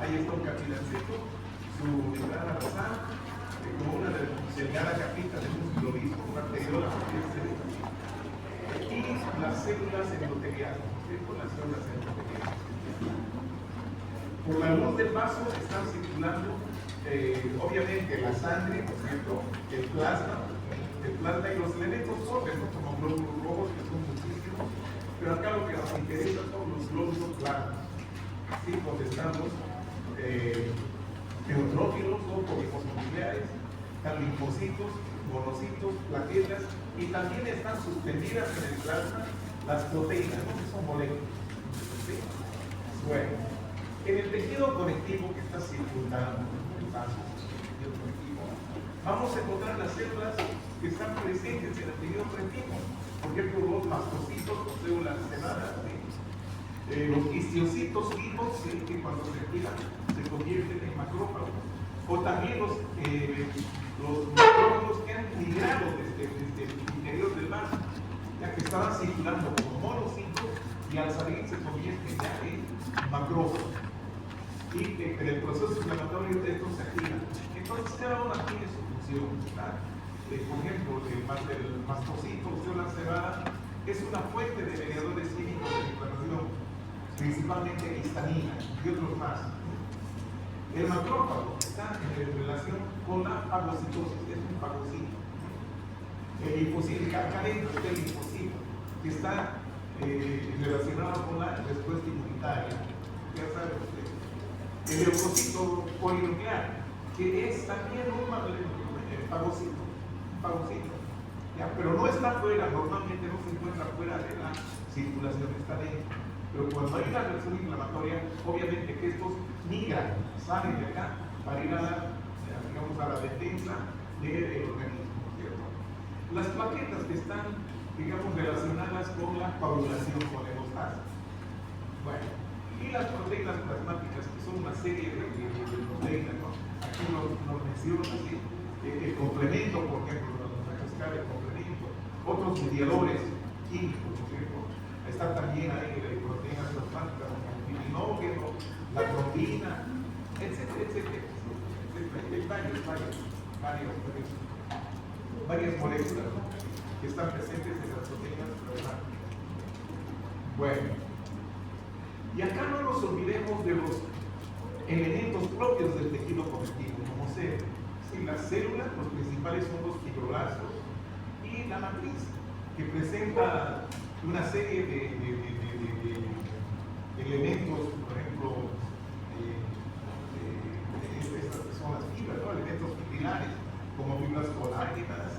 ahí está un capilarcito, su entrada basal, como una delgada capita de músculo visto, una arteriola, y las células endoteliales, ¿cierto? Las células endoteliales. Por la luz del vaso están circulando, obviamente, la sangre, ¿no es cierto? El plasma y los elementos pobres, ¿no? Como glóbulos rojos, que son muchísimos, pero acá lo que nos interesa son los glóbulos blancos, ¿sí? Donde están los neutrófilos o polimorfos, están linfocitos, monocitos, plaquetas, y también están suspendidas en el plasma las proteínas, ¿no? Que son moléculas, ¿sí? Bueno, en el tejido conectivo que está circundando el vaso, el tejido conectivo, vamos a encontrar las células que están presentes en el tejido conectivo. Por ejemplo, los mastocitos, las células cebadas, ¿sí? Los histiocitos vivos, ¿sí? Que cuando se activan se convierten en macrófagos, o también los macrófagos que han migrado desde el interior del vaso, ya que estaban circulando como monocitos y al salir se convierten ya en macrófagos. Y en el proceso inflamatorio de estos se activan. Entonces cada una tiene su función, ¿verdad? Por ejemplo, el mastocito, célula cebada, es una fuente de mediadores químicos de inflamación, principalmente histamina y otros más. El macrófago está en relación con la fagocitosis, es un fagocito. El linfocito, acá adentro está el linfocito, que está relacionado con la respuesta inmunitaria. Ya saben ustedes. El leucocito polinuclear, que es también un fagocito, ¿ya? Pero no está fuera, normalmente no se encuentra fuera de la circulación, está dentro. Pero cuando hay una reacción inflamatoria, obviamente que estos migran, salen de acá para ir a la defensa del organismo, ¿cierto? Las plaquetas que están, relacionadas con la coagulación, con la hemostasis. Bueno, y las proteínas plasmáticas, que son una serie de proteínas, ¿no? Aquí nos menciona así, el complemento, por ejemplo, el complemento, otros mediadores químicos, ¿no es cierto? Está también ahí proteínas plasmáticas, como el pirinógeno, la trombina, etcétera, etcétera. Varias moléculas, ¿no? Que están presentes en las proteínas plasmáticas. Bueno, y acá no nos olvidemos de los elementos propios del tejido conectivo, como ser, ¿sí? Las células, los principales son los fibroblastos, y la matriz, que presenta una serie de elementos, por ejemplo, estas que son las fibras, ¿no? Elementos fibrilares, como fibras colágenas,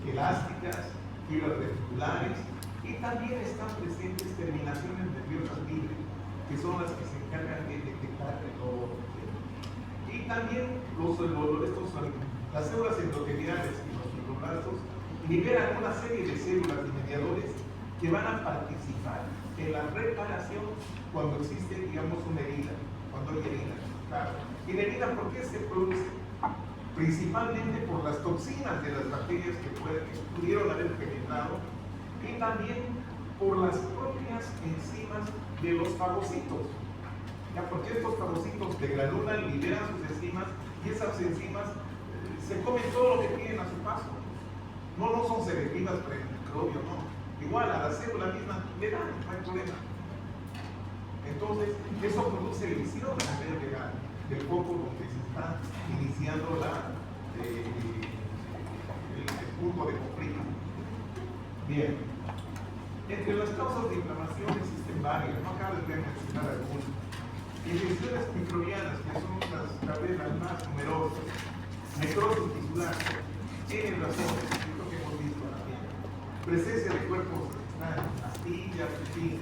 elásticas, fibras reticulares, y también están presentes terminaciones nerviosas libres, que son las que se encargan de detectar el dolor. Y también las células endoteliales y los fibroblastos liberan una serie de células y mediadores que van a participar en la reparación cuando existe, una herida, cuando hay herida. Claro. ¿Y la herida por qué se produce? Principalmente por las toxinas de las bacterias que pudieron haber penetrado, y también por las propias enzimas de los fagocitos. ¿Ya? Porque estos fagocitos degranulan, liberan sus enzimas, y esas enzimas se comen todo lo que tienen a su paso. No son selectivas para el microbio, no. Igual a la célula misma le dan, no hay problema. Entonces, eso produce lesión a nivel del foco donde se está iniciando el punto de conflicto. Bien. Entre las causas de inflamación existen varias, no acabo de mencionar algunas. Infecciones microbianas, que son las vez las más numerosas. Necrosis tisular, tienen razón, es lo que hemos visto también. Presencia de cuerpos extraños, astillas, y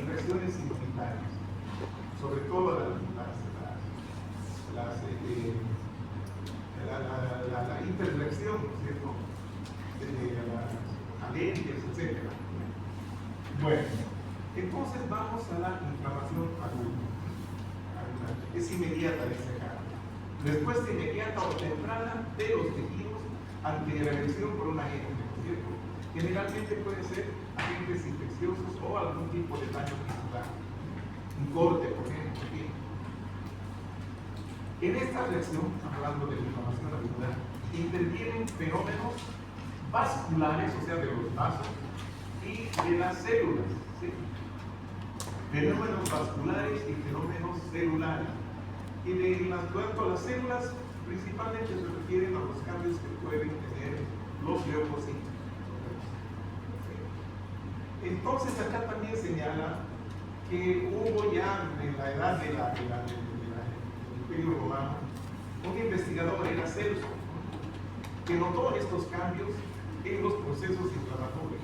reacciones inmunitarias, sobre todo la hiperreacción, ¿no es cierto? Las alergias, etc. Bueno, entonces vamos a la inflamación aguda. Es inmediata, dice acá. Respuesta inmediata o temprana de los tejidos ante la agresión por un agente, ¿no es cierto? Generalmente puede ser agentes infecciosos o algún tipo de daño tisular. Un corte, por ejemplo, ¿sí? En esta reacción, hablando de la inflamación auricular, intervienen fenómenos vasculares, o sea, de los vasos, y de las células, ¿sí? Fenómenos vasculares y fenómenos celulares. Y de cuanto a las células, principalmente se refieren a los cambios que pueden tener los leucocitos. Entonces acá también señala que hubo ya en la edad del Imperio Romano un investigador, era Celso, que notó estos cambios en los procesos inflamatorios.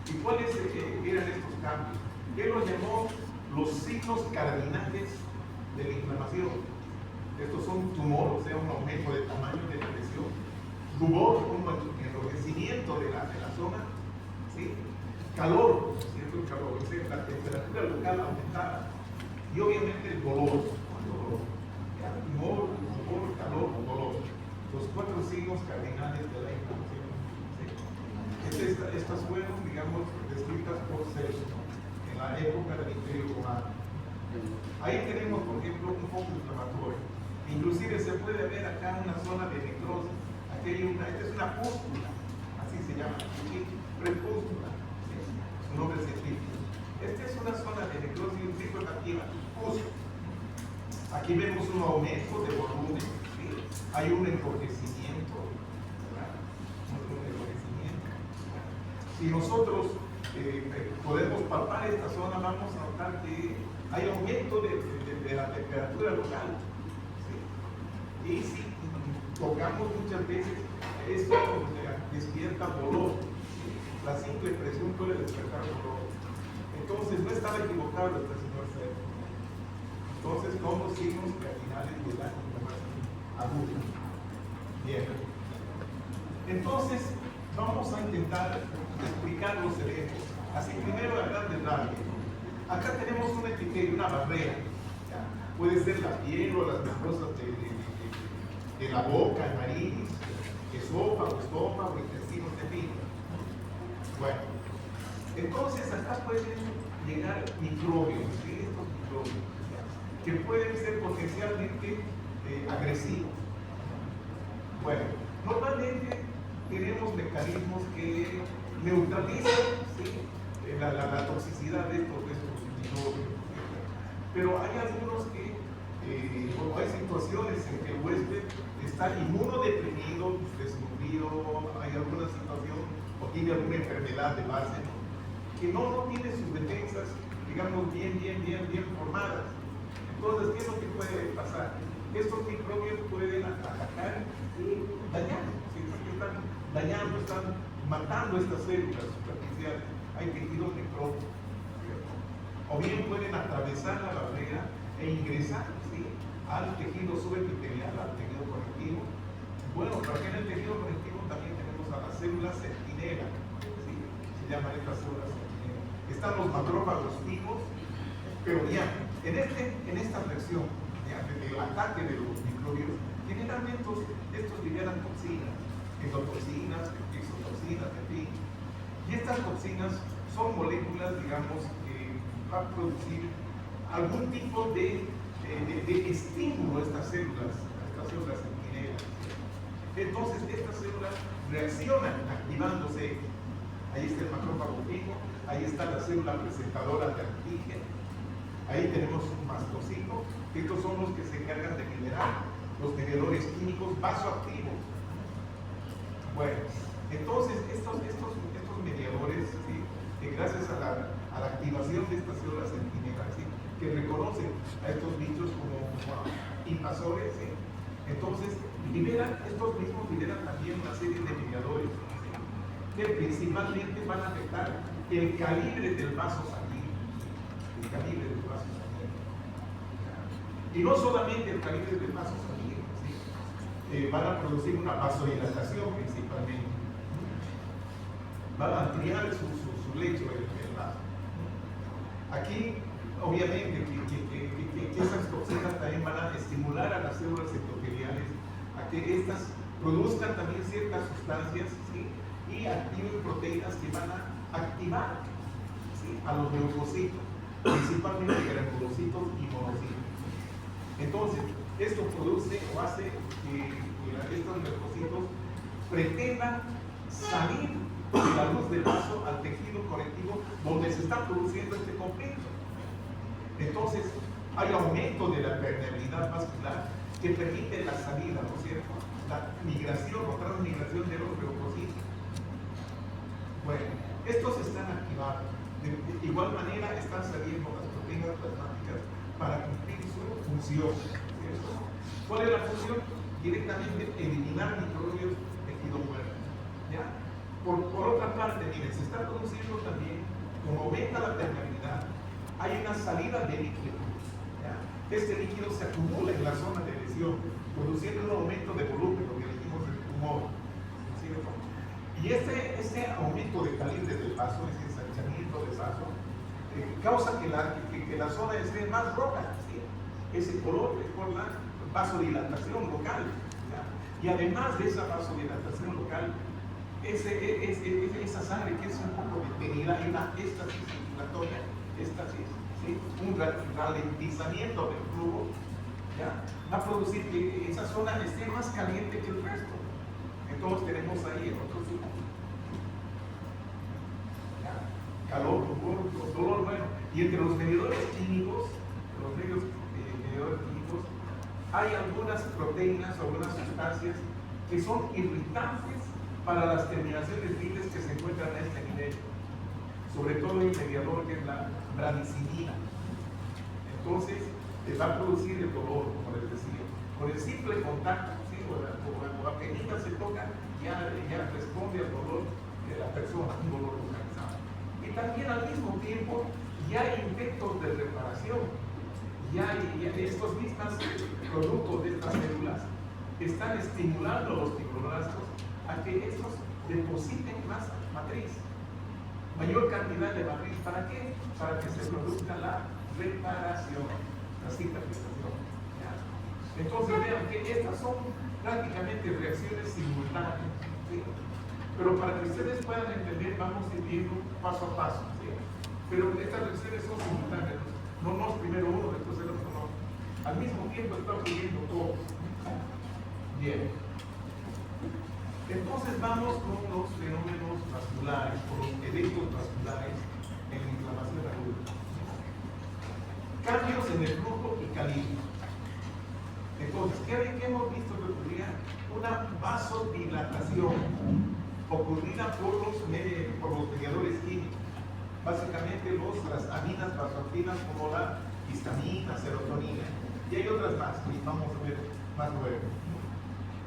¿Y cuáles eran estos cambios? Él los llamó los signos cardinales de la inflamación. Estos son tumor, o sea, un aumento de tamaño de la lesión, rubor, un enrojecimiento de la zona, ¿sí? Calor, ¿cierto? El calor, o sea, la temperatura local aumentada, y obviamente el dolor. Tumor, rubor, calor, dolor. Los 4 signos cardinales de la inflamación. ¿Sí? Estas fueron, digamos, descritas por Celso en la época del Imperio Romano. Ahí tenemos, por ejemplo, un foco inflamatorio. Inclusive se puede ver acá una zona de necrosis. Aquí hay esta es una pústula, así se llama, prepústula, ¿sí? Su nombre científico. Esta es una zona de necrosis psicoactiva, pústula. Aquí vemos un aumento de volumen, ¿sí? Hay un enrojecimiento, ¿verdad? Si nosotros podemos palpar esta zona, vamos a notar que hay aumento de la temperatura local, ¿sí? Y si tocamos muchas veces, esto despierta dolor, ¿sí? La simple presión puede despertar dolor. Entonces no estaba equivocado el señor Celso. Entonces, son los signos cardinales de la inflamación aguda. Bien. Entonces, vamos a intentar explicar los eventos. Así, primero a grandes rasgos. Acá tenemos una etiqueta, una barrera. ¿Ya? Puede ser la piel o las mucosas de la boca, nariz, esófago, intestinos, en fin. Bueno, entonces acá pueden llegar microbios, ¿sí? Estos microbios, que pueden ser potencialmente agresivos. Bueno, normalmente tenemos mecanismos que neutralizan, ¿sí? la toxicidad de estos microbios. Pero hay algunos que, hay situaciones en que el huésped está inmunodeprimido, desnutrido, hay alguna situación o tiene alguna enfermedad de base, ¿no? Que no tiene sus defensas, digamos, bien formadas. Entonces, ¿qué es lo que puede pasar? Estos microbios pueden atacar y dañar, ¿sí? Están dañando, están matando estas células superficiales. Hay tejidos necróticos, ¿cierto? O bien pueden atravesar la barrera e ingresar, ¿sí? Al tejido subepitelial, al tejido conectivo. Bueno, pero aquí en el tejido conectivo también tenemos a las células centinela, ¿sí? Se llaman estas células centinela. Están los macrófagos vivos, pero ya, en esta reacción del ataque de los microbios, generalmente estos liberan toxinas, endotoxinas, exotoxinas, en fin. Y estas toxinas son moléculas, digamos, que van a producir algún tipo de estímulo a estas células centinelas. Entonces, estas células reaccionan activándose. Ahí está el macrófago vivo, ahí está la célula presentadora de antígeno. Ahí tenemos un mastocito, que estos son los que se encargan de generar los mediadores químicos vasoactivos. Bueno, entonces estos mediadores, ¿sí? Que gracias a la activación de estas células centinelas, ¿sí? Que reconocen a estos bichos como invasores, ¿sí? Entonces estos mismos liberan también una serie de mediadores, ¿sí? Que principalmente van a afectar el calibre del vaso sanguíneo. El calibre del vaso sanguíneo. Y no solamente el calibre del vaso sanguíneo, ¿sí? Van a producir una vasodilatación principalmente. Van a ampliar su lecho el vaso. Aquí, obviamente, que esas toxinas también van a estimular a las células endoteliales a que éstas produzcan también ciertas sustancias, ¿sí? Y activen proteínas que van a activar, ¿sí? A los leucocitos, principalmente granulocitos y monocitos. Entonces, Esto produce o hace que estos leucocitos pretendan salir de la luz del vaso al tejido conectivo donde se está produciendo este conflicto. Entonces, hay aumento de la permeabilidad vascular que permite la salida, ¿no es cierto? La migración o transmigración de los leucocitos. Bueno, estos están activados. De igual manera están saliendo las proteínas plasmáticas para cumplir su función, ¿cierto? ¿Cuál es la función? Directamente eliminar microbios tejido muerto. ¿Ya? Por otra parte, miren, se está produciendo también, como aumenta la permeabilidad, hay una salida de líquido. ¿Ya? Este líquido se acumula en la zona de lesión, produciendo un aumento de volumen, lo que dijimos del tumor. ¿Cierto? Y este aumento de calibre del vaso, ese ensanchamiento del vaso, causa que la zona esté más roja. ¿Sí? Ese color es por la vasodilatación local. ¿Ya? Y además de esa vasodilatación local, esa sangre que es un poco detenida, hay una éstasis circulatoria, ¿sí? Un ralentizamiento del flujo, ¿ya? Va a producir que esa zona esté más caliente que el resto. Entonces tenemos ahí el otro tipo. Calor, dolor, bueno. Y entre los medidores químicos, hay algunas proteínas o algunas sustancias que son irritantes para las terminaciones libres que se encuentran a este nivel. Sobre todo el mediador que es la bradicinina. Entonces, va a producir el dolor, como les decía. Con el simple contacto, ¿sí? o apenas se toca, ya responde al dolor de la persona, un dolor localizado. Y también al mismo tiempo, ya hay efectos de reparación. Ya estos mismos productos de estas células están estimulando a los fibroblastos a que estos depositen más matriz. Mayor cantidad de matriz, ¿para qué? Para que se produzca la reparación, la cicatrización. ¿Ya? Entonces vean que estas son prácticamente reacciones simultáneas, ¿sí? Pero para que ustedes puedan entender, vamos a ir viendo paso a paso, ¿sí? Pero estas reacciones son simultáneas, no primero uno, después el otro, no. Al mismo tiempo está ocurriendo todo. Bien. Entonces vamos con los fenómenos vasculares, con los eventos vasculares en la inflamación aguda. Cambios en el flujo y calibre. Entonces, ¿qué hemos visto que ocurría? Una vasodilatación ocurrida por los mediadores químicos. Básicamente las aminas vasoactivas como la histamina, serotonina. Y hay otras más que vamos a ver más luego.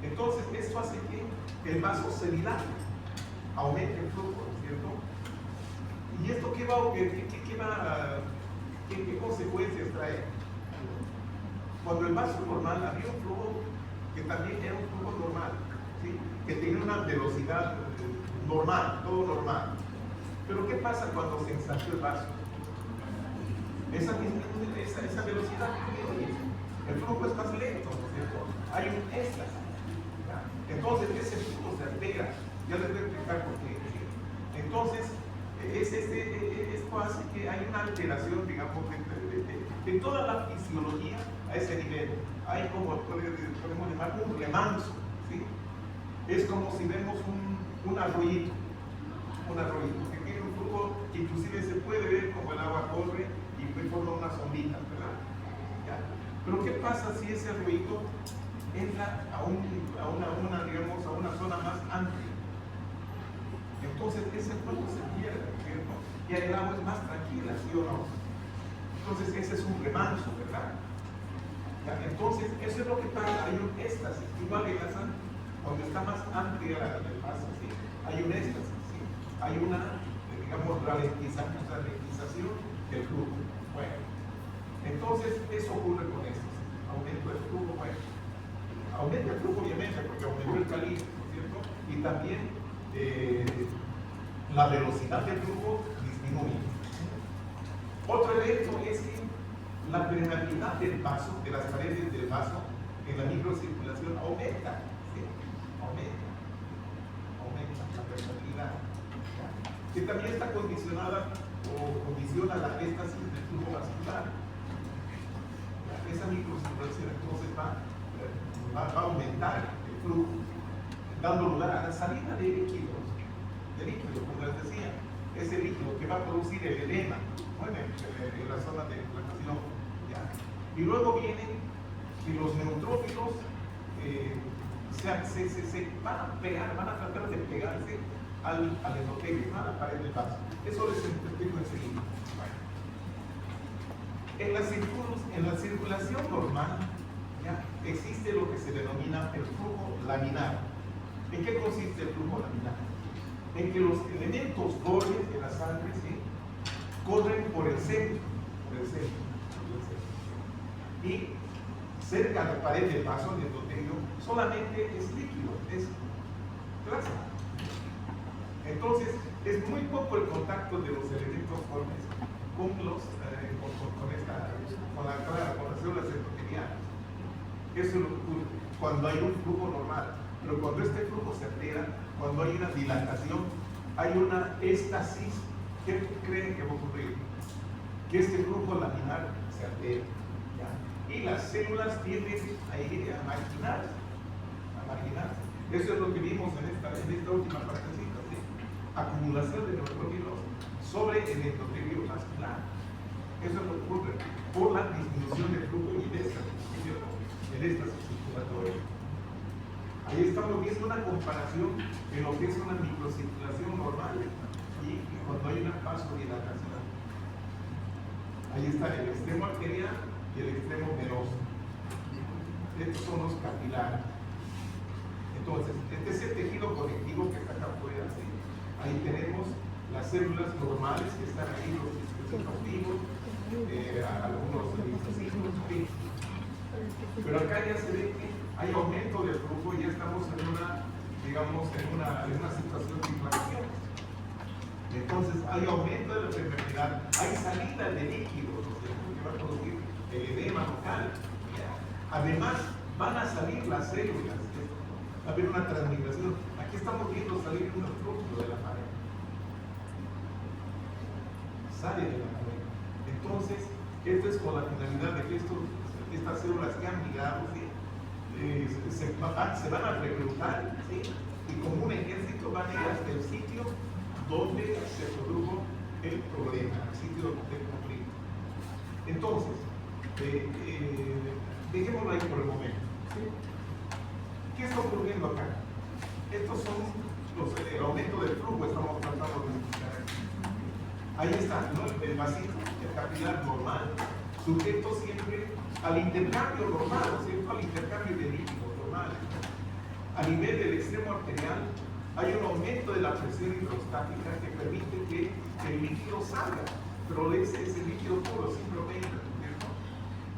Entonces, esto hace que el vaso se dilate, aumente el flujo, ¿cierto? ¿Y esto qué consecuencias trae? Cuando el vaso normal había un flujo que también era un flujo normal, ¿sí? Que tenía una velocidad normal, todo normal. Pero ¿qué pasa cuando se ensanchó el vaso? Esa velocidad disminuye. El flujo es más lento, ¿no es cierto? Hay un éxtasis. Entonces ese flujo se altera. Ya les voy a explicar por qué. Entonces, esto hace que hay una alteración, digamos, de toda la fisiología a ese nivel. Hay como podemos llamar un remanso, ¿sí? Es como si vemos un arroyito, que tiene un flujo que inclusive se puede ver como el agua corre y forma unas onditas, ¿verdad? ¿Ya? Pero ¿qué pasa si ese arroyito entra a una zona más amplia? Entonces ese flujo se pierde, ¿cierto? Y el agua es más tranquila, ¿sí o no? Entonces ese es un remanso, ¿verdad? ¿Ya? Entonces eso es lo que pasa, hay un éxtasis, igual que la sangre, cuando está más amplia el vaso, ¿sí? Hay un éxtasis, ¿sí? Hay una, digamos, ralentización del flujo. Bueno, entonces eso ocurre con esto, ¿sí? Aumento del flujo, bueno, aumenta el flujo obviamente porque aumentó el calibre, ¿no es cierto? Y también la velocidad del flujo disminuye. Otro evento es que la permeabilidad del vaso, de las paredes del vaso, en la microcirculación aumenta, ¿sí? Aumenta la permeabilidad, ¿ya? Que también está condicionada o condiciona la éstasis del flujo vascular. esa microcirculación entonces va a aumentar el flujo, dando lugar a la salida de líquido, como les decía, ese líquido que va a producir el edema, bueno, en la zona de inflamación. Y luego vienen que los neutrófilos se van a pegar, van a tratar de pegarse al endotelio, a la pared del vaso. Eso les explico enseguida. En la circulación normal, existe lo que se denomina el flujo laminar. ¿En qué consiste el flujo laminar? En que los elementos bordes de la sangre corren por el centro, y cerca de la pared del vaso del endotelio solamente es líquido, es plasma. Entonces es muy poco el contacto de los elementos bordes con las células endoteliales. Eso es lo que ocurre cuando hay un flujo normal. Pero cuando este flujo se altera, cuando hay una dilatación, hay una éstasis. ¿Qué creen que va a ocurrir? Que este flujo laminar se altera. Y las células tienden a ir a marginarse. Eso es lo que vimos en esta última partecita, ¿sí? Acumulación de neutrófilos sobre el endotelio vascular. Eso es lo que ocurre por la disminución del flujo y de esta circulatoria. Ahí estamos viendo una comparación de lo que es una microcirculación normal y cuando hay una vasodilatación. Ahí está el extremo arterial y el extremo venoso. Estos son los capilares. Entonces, este es el tejido conectivo que está acá afuera. ¿Sí? Ahí tenemos las células normales que están ahí, los discos activos, algunos linfocitos, ¿sí? Pero acá ya se ve que hay aumento del flujo y ya estamos en una, digamos, en una situación de inflamación. Entonces hay aumento de la permeabilidad, hay salida de líquidos, ¿no? Que va a producir el edema local. Además, van a salir las células, va a haber una transmigración. Aquí estamos viendo salir un flujo de la pared. Sale de la pared. Entonces, esto es con la finalidad de que estas células que han migrado, ¿sí? Se van a reclutar, ¿sí? Y como un ejército van a ir hasta el sitio donde se produjo el problema, el sitio del conflicto. Entonces, dejémoslo ahí por el momento. ¿Sí? ¿Qué está ocurriendo acá? Estos son el aumento del flujo, estamos tratando de explicar aquí. Ahí está, ¿no? El vasito, el capilar normal, sujeto siempre al intercambio normal, ¿no es cierto? Al intercambio de líquidos normales. A nivel del extremo arterial hay un aumento de la presión hidrostática que permite que el líquido salga, pero ese líquido puro, sin proteínas, ¿no es cierto?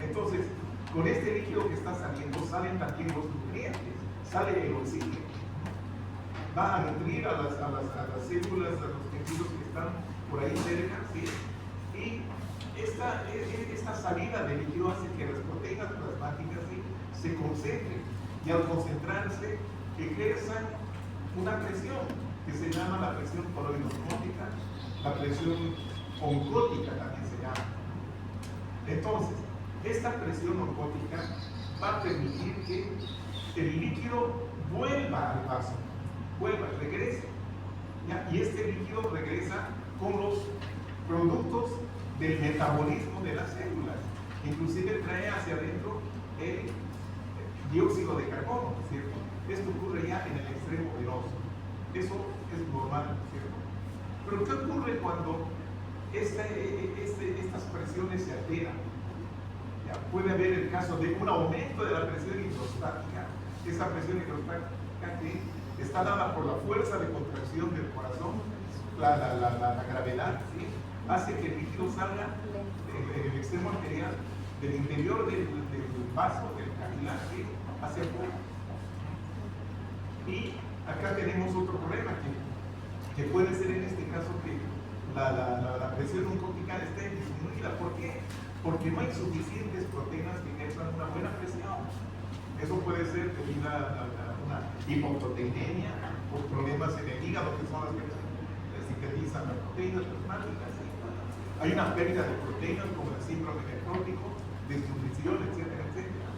Entonces, con este líquido que está saliendo, salen también los nutrientes, sale el oxígeno. Va a nutrir a las células, a los tejidos que están por ahí cerca, ¿sí? Y esta salida de líquido hace que las proteínas plasmáticas, ¿sí?, se concentren y al concentrarse ejerzan una presión que se llama la presión coloidosmótica, la presión oncótica también se llama. Entonces, esta presión oncótica va a permitir que el líquido vuelva al vaso, regrese, ¿ya? Y este líquido regresa con los productos del metabolismo de las células, inclusive trae hacia adentro el dióxido de carbono, ¿cierto? Esto ocurre ya en el extremo venoso, eso es normal, ¿cierto? Pero ¿qué ocurre cuando estas presiones se alteran? Ya puede haber el caso de un aumento de la presión hidrostática. Esa presión hidrostática que está dada por la fuerza de contracción del corazón, la gravedad, ¿sí?, hace que el líquido salga del extremo arterial, del interior del vaso, del capilar, ¿sí?, hacia afuera. Y acá tenemos otro problema que puede ser en este caso que la presión oncótica esté disminuida. ¿Por qué? Porque no hay suficientes proteínas que ejerzan una buena presión. Eso puede ser debido a una hipoproteinemia o problemas en el hígado, que son las que sintetizan las proteínas plasmáticas. Hay una pérdida de proteínas como el síndrome nefrótico, destrucción, etcétera, etcétera.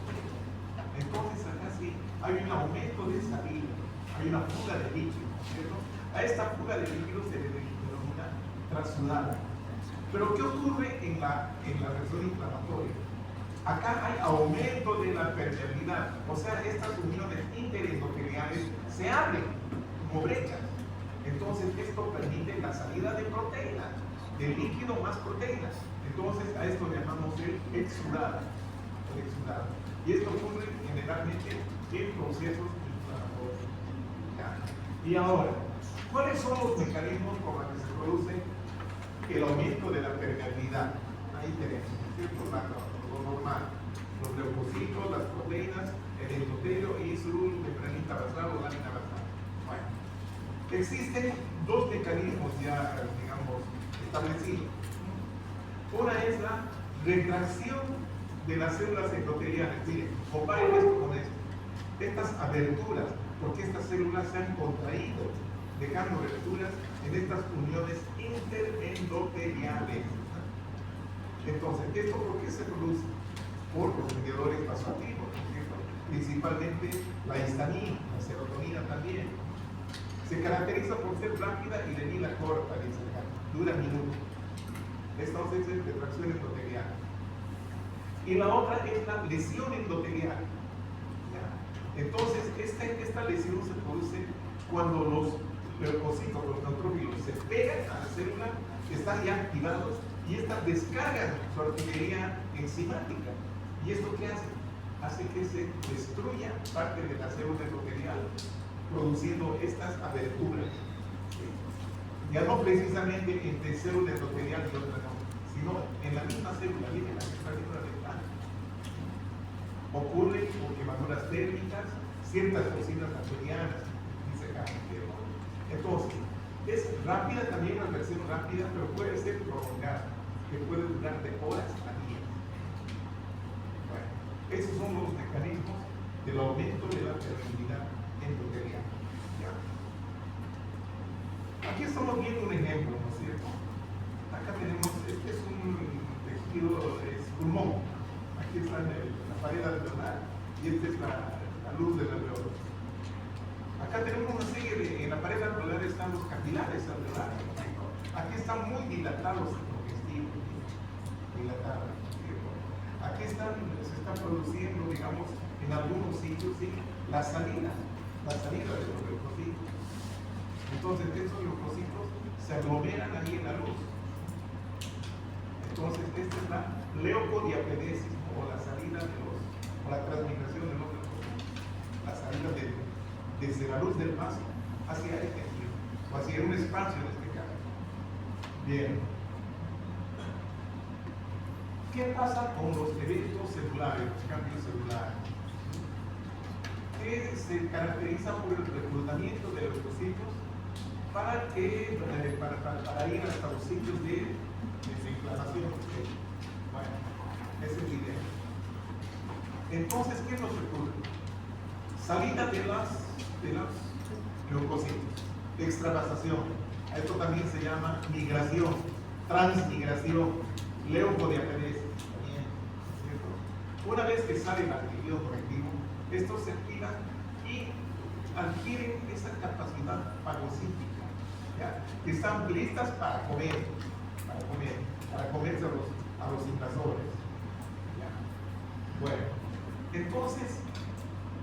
Entonces acá sí hay un aumento de salida, hay una fuga de líquido, ¿cierto? A esta fuga de líquido se le denomina transudada. Pero ¿qué ocurre en la reacción inflamatoria? Acá hay aumento de la permeabilidad, o sea, estas uniones interendoteliales se abren como brechas. Entonces esto permite la salida de proteínas, de líquido más proteínas. Entonces a esto le llamamos el exudado. Y esto ocurre generalmente en procesos inflamatorios. ¿Ya? Y ahora, ¿cuáles son los mecanismos por los que se produce el aumento de la permeabilidad? Ahí tenemos, ¿cierto? Lo normal, los leucocitos, las proteínas, el endotelio y su membranita basal o lámina basal. Bueno, existen dos mecanismos ya, digamos, establecidos. Una es la retracción de las células endoteliales. Miren, comparen esto con esto. Estas aberturas, porque estas células se han contraído, dejando aberturas en estas uniones interendoteliales. Entonces, ¿esto por qué se produce? Por los mediadores vasoactivos, ¿cierto? Principalmente la histamina, la serotonina también. Se caracteriza por ser rápida y de vida corta, dice acá, dura minutos. Entonces es retracción endotelial. Y la otra es la lesión endotelial. ¿Ya? Entonces, esta lesión se produce cuando los leucocitos, los neutrófilos, se pegan a la célula, están ya activados y estas descargan su artillería enzimática. ¿Y esto qué hace? Hace que se destruya parte de la célula endotelial, produciendo estas aberturas. ¿Sí? Ya no precisamente entre célula endotelial y otra no, sino en la misma célula, viene la célula dental. Ocurre por quemaduras térmicas, ciertas toxinas bacterianas, dice acá. Entonces, es rápida también, una reacción rápida, pero puede ser prolongada, que puede durar de horas a días. Bueno, esos son los mecanismos del aumento de la permeabilidad endotelial. ¿Ya? Aquí estamos viendo un ejemplo, ¿no es cierto? Acá tenemos, este es un tejido, es pulmón. Aquí está la pared alveolar y esta es la luz del alveolo. Acá tenemos una serie de, en la pared alveolar están los capilares alveolares. Aquí están muy dilatados el intestino, dilatados. Aquí se está produciendo, digamos, en algunos sitios, ¿sí? la salida de los leucocitos. Entonces, estos leucocitos se aglomeran ahí en la luz. Entonces, esta es la leucodiapedesis, o la salida de los, o la transmigración de los leucocitos. La salida desde la luz del vaso hacia el tejido, o hacia un espacio en este caso. Bien. ¿Qué pasa con los eventos celulares, los cambios celulares? Que se caracteriza por el reclutamiento de leucocitos para ir hasta los sitios de desinflamación. Bueno, ese es el idea. Entonces, ¿qué nos ocurre? Salida de los leucocitos, extravasación. Esto también se llama migración, transmigración, leucodiapedesis. Una vez que sale el tejido conectivo, estos se activan y adquieren esa capacidad fagocítica, ¿ya? Que están listas para comerse a los invasores. ¿Ya? Bueno, entonces,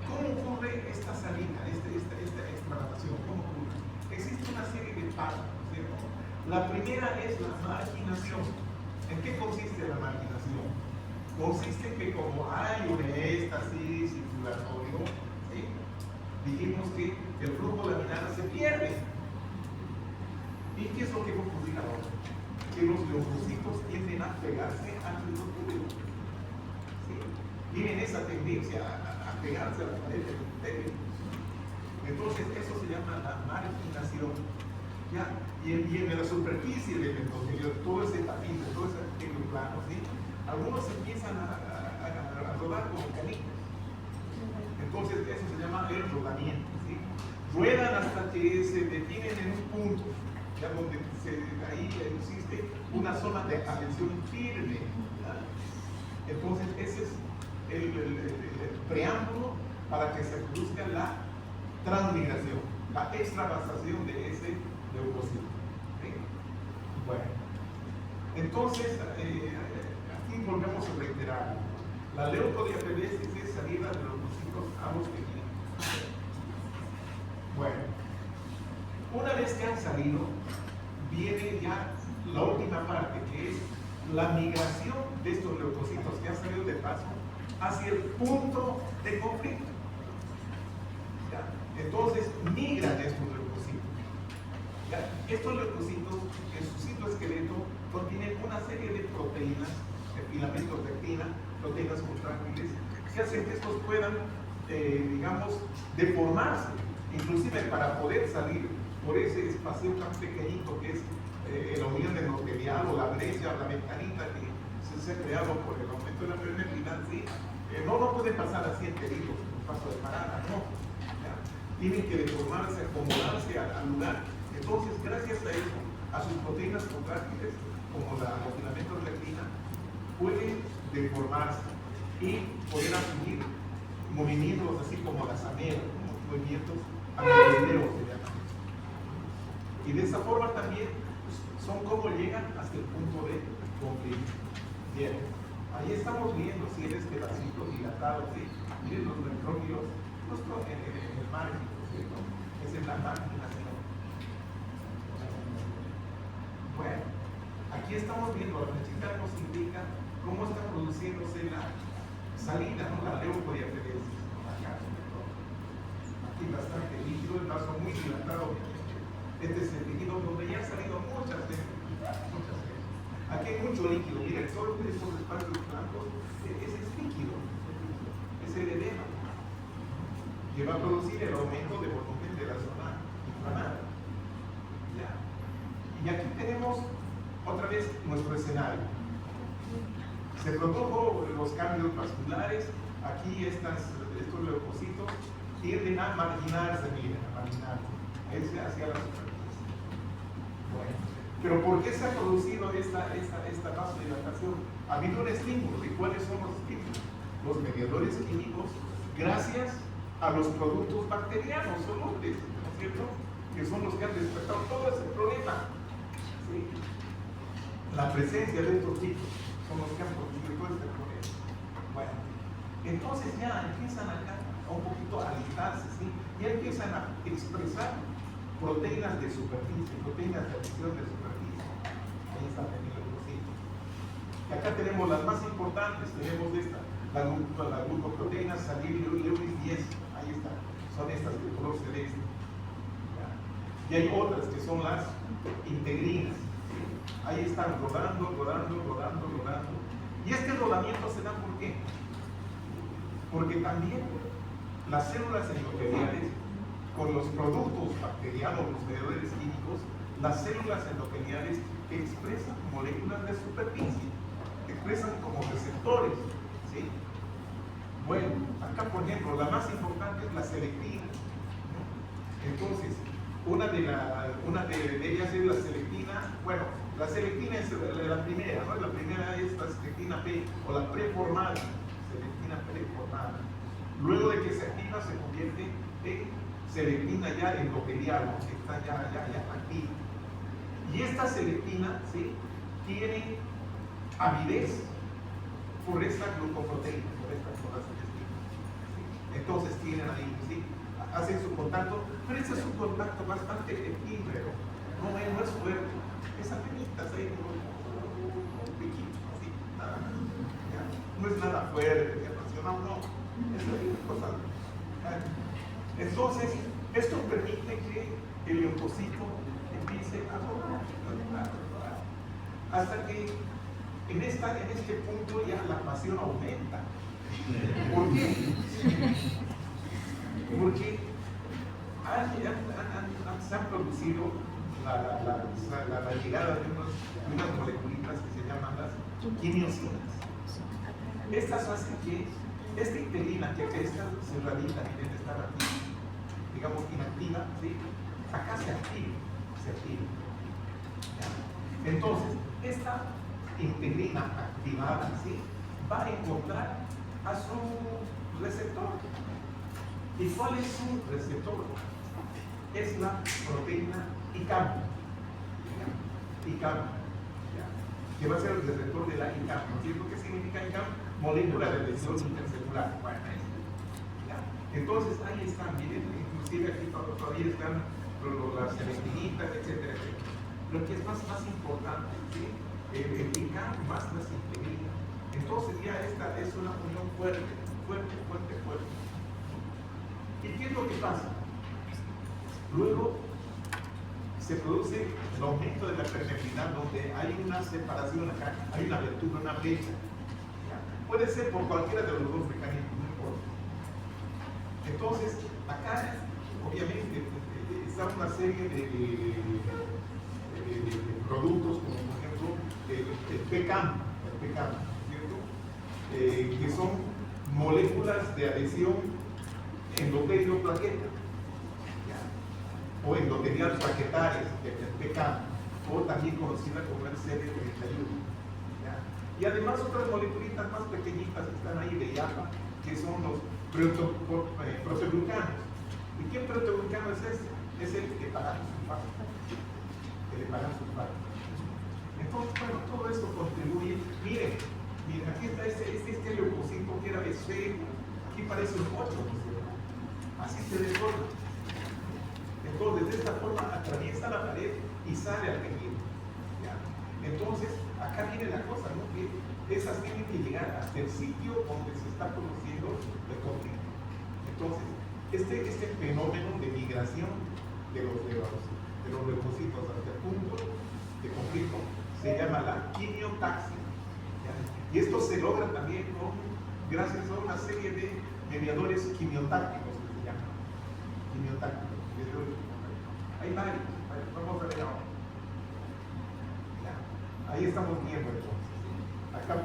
¿cómo ocurre esta salida, esta extravasación? ¿Cómo ocurre? Existe una serie de pasos, ¿cierto? La primera es la marginación. ¿En qué consiste la marginación? Consiste en que como hay una éstasis circulatorio, ¿sí? Dijimos que el flujo laminar se pierde. ¿Y qué es lo que va a ocurrir ahora? Que los leucocitos tienden a pegarse al endotélio. ¿Sí? Tienen esa tendencia a pegarse a la pared del endotélio. Entonces eso se llama la marginación. ¿Ya? Y en la superficie del endotelio, todo ese tapito, todo ese pequeño plano, ¿sí? Algunos empiezan a rodar como canicas. Entonces eso se llama el rodamiento, ¿sí? Ruedan hasta que se detienen en un punto, ya donde ahí existe una zona de adhesión firme, ¿ya? Entonces, ese es el preámbulo para que se produzca la transmigración, la extravasación de ese leucocito. ¿Sí? Bueno, entonces, aquí volvemos a reiterar. La leucodiapedesis es salida de los leucocitos a los tejidos. Bueno, una vez que han salido, viene ya la última parte, que es la migración de estos leucocitos que han salido de paso hacia el punto de conflicto. ¿Ya? Entonces, migran estos leucocitos. ¿Ya? Estos leucocitos, en su citoesqueleto, contienen una serie de proteínas, de filamentos de actina, proteínas contráctiles, que hacen que estos puedan, digamos, deformarse, inclusive para poder salir por ese espacio tan pequeñito que es la unión endotelial o la brecha, la ventanita que se ha creado por el aumento de la permeabilidad, ¿sí? No pueden pasar así enteritos, un paso de parada, no. ¿Ya? Tienen que deformarse, acomodarse al lugar. Entonces, gracias a eso, a sus proteínas contráctiles, como los filamentos de actina, pueden deformarse y poder asumir movimientos así como las ameras, movimientos amiloideos se llaman. Y de esa forma también son como llegan hasta el punto de conflicto. Bien, ahí estamos viendo si eres pedacito dilatado, ¿sí? Miren los nefrófilos, en el margen, ¿cierto? Es en la marginación. Bueno, aquí estamos viendo, la flechita nos indica cómo está produciéndose la salida, ¿no? La leucodiapedesis. Aquí bastante líquido, el vaso muy dilatado. Este es el líquido donde ya han salido muchas veces. Aquí hay mucho líquido. Miren, solo estos espacios blancos, ese es líquido. Es el edema. Que va a producir el aumento de volumen de la zona inflamada. Ya. Y aquí tenemos otra vez nuestro escenario. Se produjo los cambios vasculares. Aquí estos leucocitos tienden a marginarse, miren, a marginarse hacia la superficie. Bueno, pero ¿por qué se ha producido esta vasodilatación? Ha habido un estímulo. ¿Y cuáles son los estímulos? Los mediadores químicos, gracias a los productos bacterianos solubles, ¿no es cierto? Que son los que han despertado todo ese problema. ¿Sí? La presencia de estos tipos son los que han producido todo este problema. Bueno, entonces ya empiezan acá un poquito a alistarse, ¿sí? Ya empiezan a expresar proteínas de superficie, proteínas de adhesión de superficie. Ahí están en el leucocito. Y acá tenemos las más importantes, tenemos esta, la glucoproteína Lewis 10, ahí están, son estas de color celeste. ¿Ya? Y hay otras que son las integrinas. ¿Sí? Ahí están rodando. Y este rodamiento se da ¿por qué? Porque también las células endoteliales, con los productos bacterianos, los mediadores químicos, las células endoteliales expresan moléculas de superficie, expresan como receptores, ¿sí? Bueno, acá por ejemplo, la más importante es la selectina. Entonces, una de ellas es la selectina. Bueno, la selectina es la primera, ¿no? La primera es la selectina P, o la preformada, selectina preformada. Luego de que se activa, se convierte en selectina ya endotelial, que está ya activa. Y esta selectina, ¿sí?, tiene avidez por esta glucoproteína, por esta selectina. ¿Sí? Entonces tienen ahí, ¿sí?, hacen su contacto, pero ese es un contacto bastante efímero, no es fuerte, es apenitas ahí como un piquito, así, nada, ¿ya? No es nada fuerte, apasionado, no, es una cosa. Entonces, esto permite que el leucocito empiece a rodar, hasta que en este punto ya la pasión aumenta. ¿Por qué? Porque se han producido la llegada de unas moleculitas que se llaman las quimiosinas. Estas hacen que esta integrina, que esta cerradita que debe estar aquí, digamos inactiva, ¿sí?, acá se activa. ¿Ya? Entonces, esta integrina activada, ¿sí?, va a encontrar a su receptor. ¿Y cuál es su receptor? Es la proteína ICAM. ICAM, que va a ser el receptor de la ICAM. ¿No es cierto? ¿Qué significa ICAM? Molécula de adhesión intercelular. Bueno, entonces ahí están, miren, inclusive aquí todavía están las selectivitas, etcétera, etcétera. Lo que es más importante, ¿sí? El ICAM más la sintegrina. Entonces ya esta es una unión fuerte. ¿Y qué es lo que pasa? Luego se produce el aumento de la permeabilidad, donde hay una separación acá, hay una abertura, una brecha. Puede ser por cualquiera de los dos mecanismos, no importa. Entonces, acá, obviamente, está una serie de productos, como por ejemplo el PCAM, ¿cierto? Que son moléculas de adhesión endotelio-plaqueta, o endotelial plaquetarias, el PCAM, o también conocida como el CD31. Y además otras moleculitas más pequeñitas que están ahí de IAPA, que son los proteoglucanos. ¿Y qué proteoglucano es ese? Es el eparasulfato. Entonces, bueno, todo esto contribuye. Miren, aquí está este leucocito que era B6, aquí parece un 8, así se deforma. Entonces, de esta forma atraviesa la pared y sale al tejido. Entonces, acá viene la cosa, ¿no? Que esas tienen que llegar hasta el sitio donde se está produciendo el conflicto. Entonces, este fenómeno de migración de los leucocitos hasta el punto de conflicto se llama la quimiotaxia. Y esto se logra también gracias a una serie de mediadores quimiotácticos que se llaman. Quimiotácticos. Hay varios. Vamos a ver ahora. Ahí estamos viendo entonces. Acá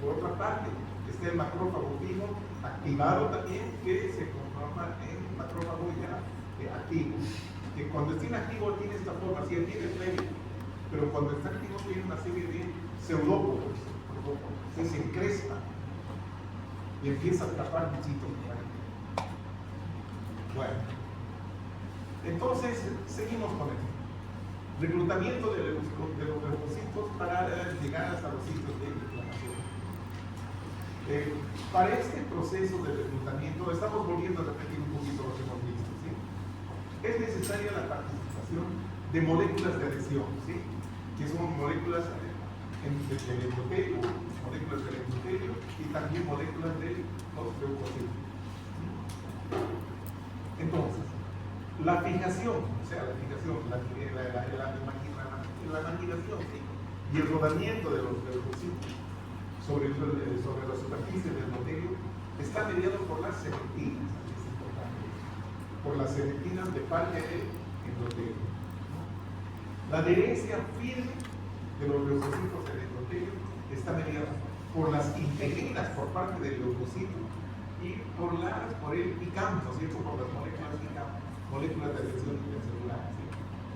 por otra parte está el macrófago vivo activado también, que se conforma en macrófago ya activo, que cuando está inactivo tiene esta forma, así tiene flerio, pero cuando está activo tiene una serie de pseudópodos, se encrespa y empieza a atrapar bichitos. Bueno, entonces seguimos con esto. Reclutamiento de los leucocitos para llegar hasta los sitios de inflamación. Para este proceso de reclutamiento, estamos volviendo a repetir un poquito lo que hemos visto, ¿sí? Es necesaria la participación de moléculas de adhesión, ¿sí? Que son moléculas del endotelio, y también moléculas de los leucocitos. Entonces, la fijación, la marginación, ¿sí? Y el rodamiento de los leucocitos sobre la superficie del endotelio está mediado por las selectivinas, es importante, por las selectivinas de parte del endotelio. La adherencia firme de los leucocitos del endotelio está mediada por las integrinas por parte del leucocito y por el ICAM, ¿no es cierto? Por las moléculas ICAM, moléculas de adhesión intercelular, ¿sí?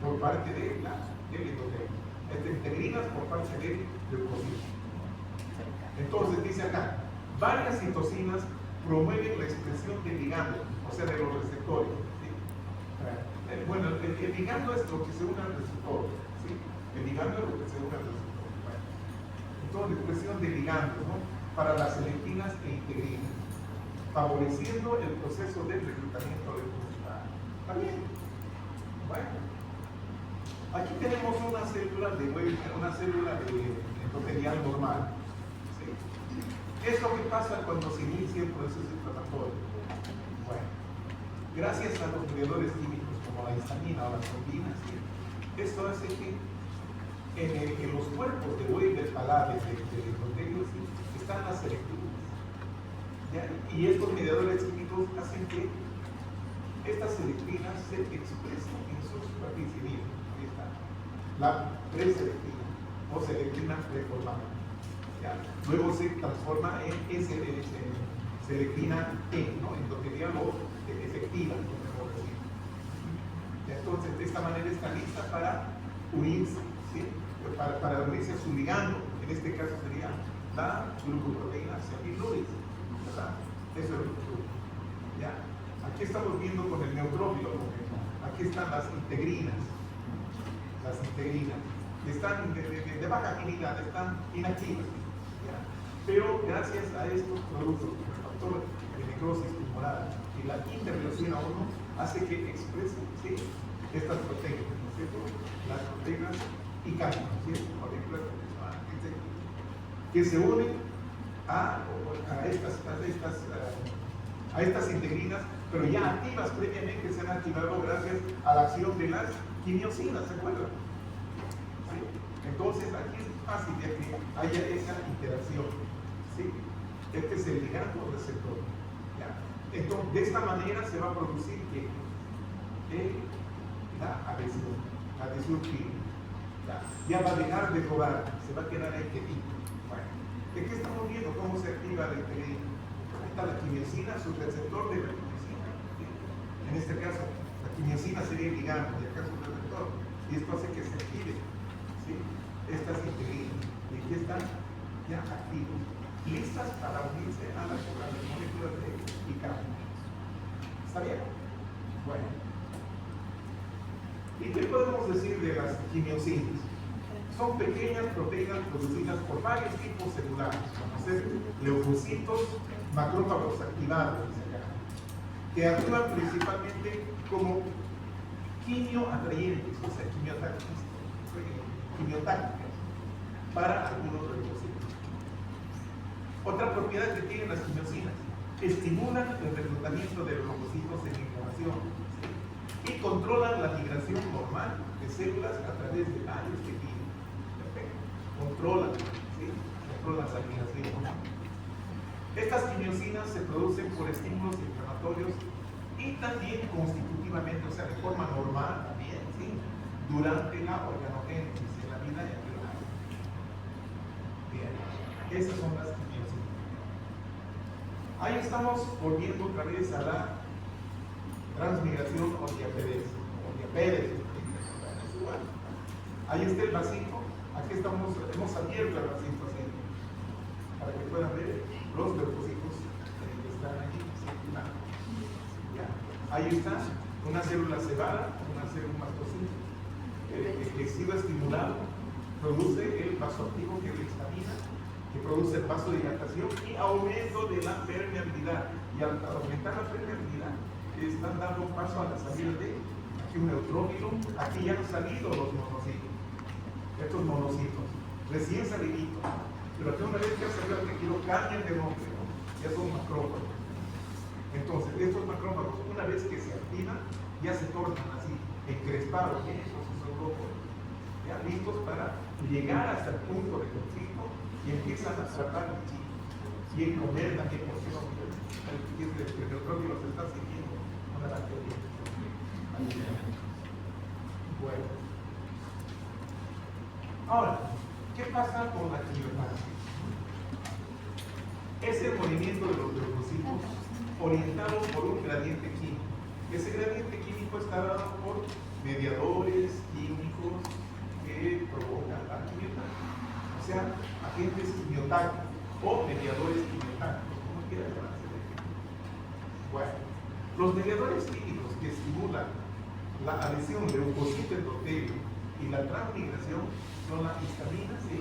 Por parte del endotelio. Integrinas por parte del leucocito. Entonces dice acá, varias citocinas promueven la expresión de ligando, o sea, de los receptores, ¿sí? Bueno, el ligando es lo que se une al receptor, ¿sí? El ligando es lo que se une al receptor. Bueno. Entonces, la expresión de ligando, ¿no? Para las selectivinas e integrinas, favoreciendo el proceso de reclutamiento leucocital. ¿Está bien? Bueno. Aquí tenemos una célula de endotelial normal. ¿Sí? ¿Qué es lo que pasa cuando se inicia el proceso inflamatorio? Bueno, gracias a los mediadores químicos como la histamina o las proteínas, ¿sí? Esto hace que en los cuerpos de Weber palares del endotelio, ¿sí? Están las selectivinas. ¿Ya? Y estos mediadores químicos hacen que estas selectivinas se expresen en su superficie viva. La preselectina o selectina preformada. Luego se transforma en selectina E, ¿no? Endotelial o efectiva, mejor decir. Entonces, de esta manera está lista para unirse, ¿sí? Para unirse a su ligando, en este caso sería la glucoproteína cephiloide, ¿verdad? Eso es lo que ya. Aquí estamos viendo con el neutrófilo, por ejemplo. Aquí están las integrinas. Las integrinas. Están de baja afinidad, están inactivas. ¿Ya? Pero gracias a estos productos, como el factor de necrosis tumoral y la interleucina 1, hace que expresen, ¿sí?, estas proteínas, ¿no es cierto? Las proteínas ICAM, ¿no es cierto? Que se unen a estas integrinas, pero ya activas previamente, se han activado gracias a la acción de las quimiosinas, ¿se acuerdan? ¿Sí? Entonces aquí es fácil de que haya esa interacción, ¿sí? Este es el ligando receptor, ¿ya? Entonces, de esta manera se va a producir que la adhesión química ya va a dejar de rodar, se va a quedar ahí quietito. Bueno, ¿de qué estamos viendo? ¿Cómo se activa la integrina? Ahí está la quimiosina, su receptor de la quimiosina. En este caso, la quimiosina sería el ligando y acá su receptor. Y esto hace que se active, ¿sí?, estas integrinas. Y aquí están ya activos, listas para unirse a las moléculas de ICAM. ¿Está bien? Bueno. ¿Y qué podemos decir de las quimiosinas? Son pequeñas proteínas producidas por varios tipos celulares, como ser leucocitos, macrófagos activados, que actúan principalmente como quimioatrayentes, o sea, quimiotácticas para algunos leucocitos. Otra propiedad que tienen las quimiosinas: estimulan el reclutamiento de los leucocitos en inflamación, ¿sí?, y controlan la migración normal de células a través de varios tejidos. Controlan, ¿sí?, controlan la migración. Estas quimiosinas se producen por estímulos inflamatorios y también constitutivamente, o sea, de forma normal también, ¿sí?, durante la organogénesis, en la vida embrionaria. Bien, esas son las quimiosinas. Ahí estamos volviendo otra vez a la transmigración o diapedes. Ahí está el vasito. Aquí hemos abierto el vasito así, para que puedan ver los leucocitos que están aquí circulando. ¿Ya? Ahí está una célula cebada, una célula mastocito. El tejido estimulado produce el vasoactivo, que es la histamina, que produce el vasodilatación y aumento de la permeabilidad. Y al aumentar la permeabilidad, están dando un paso a la salida de aquí un neutrófilo. Aquí ya han salido los monocitos. Estos monocitos, recién saliditos, pero que una vez que ha salido el tejido cambian de nombre, ¿no? Ya son macrófagos. Entonces, estos macrófagos, una vez que se activan, ya se tornan así, encrespados, ya listos para llegar hasta el punto de conflicto y empiezan a tratar el chico y en comer también, porque no, el neutrófilo se está siguiendo una bacteria. Bueno. Ahora, ¿qué pasa con la quimioterapia? Es el movimiento de los leucocitos orientado por un gradiente químico. Ese gradiente químico está dado por mediadores químicos que provocan la quimioterapia. O sea, agentes quimiotácticos o mediadores quimiotácticos, como quiera llamarse. Bueno, los mediadores químicos que estimulan la adhesión de leucocito endotelio y la transmigración son la histamina, ¿sí?,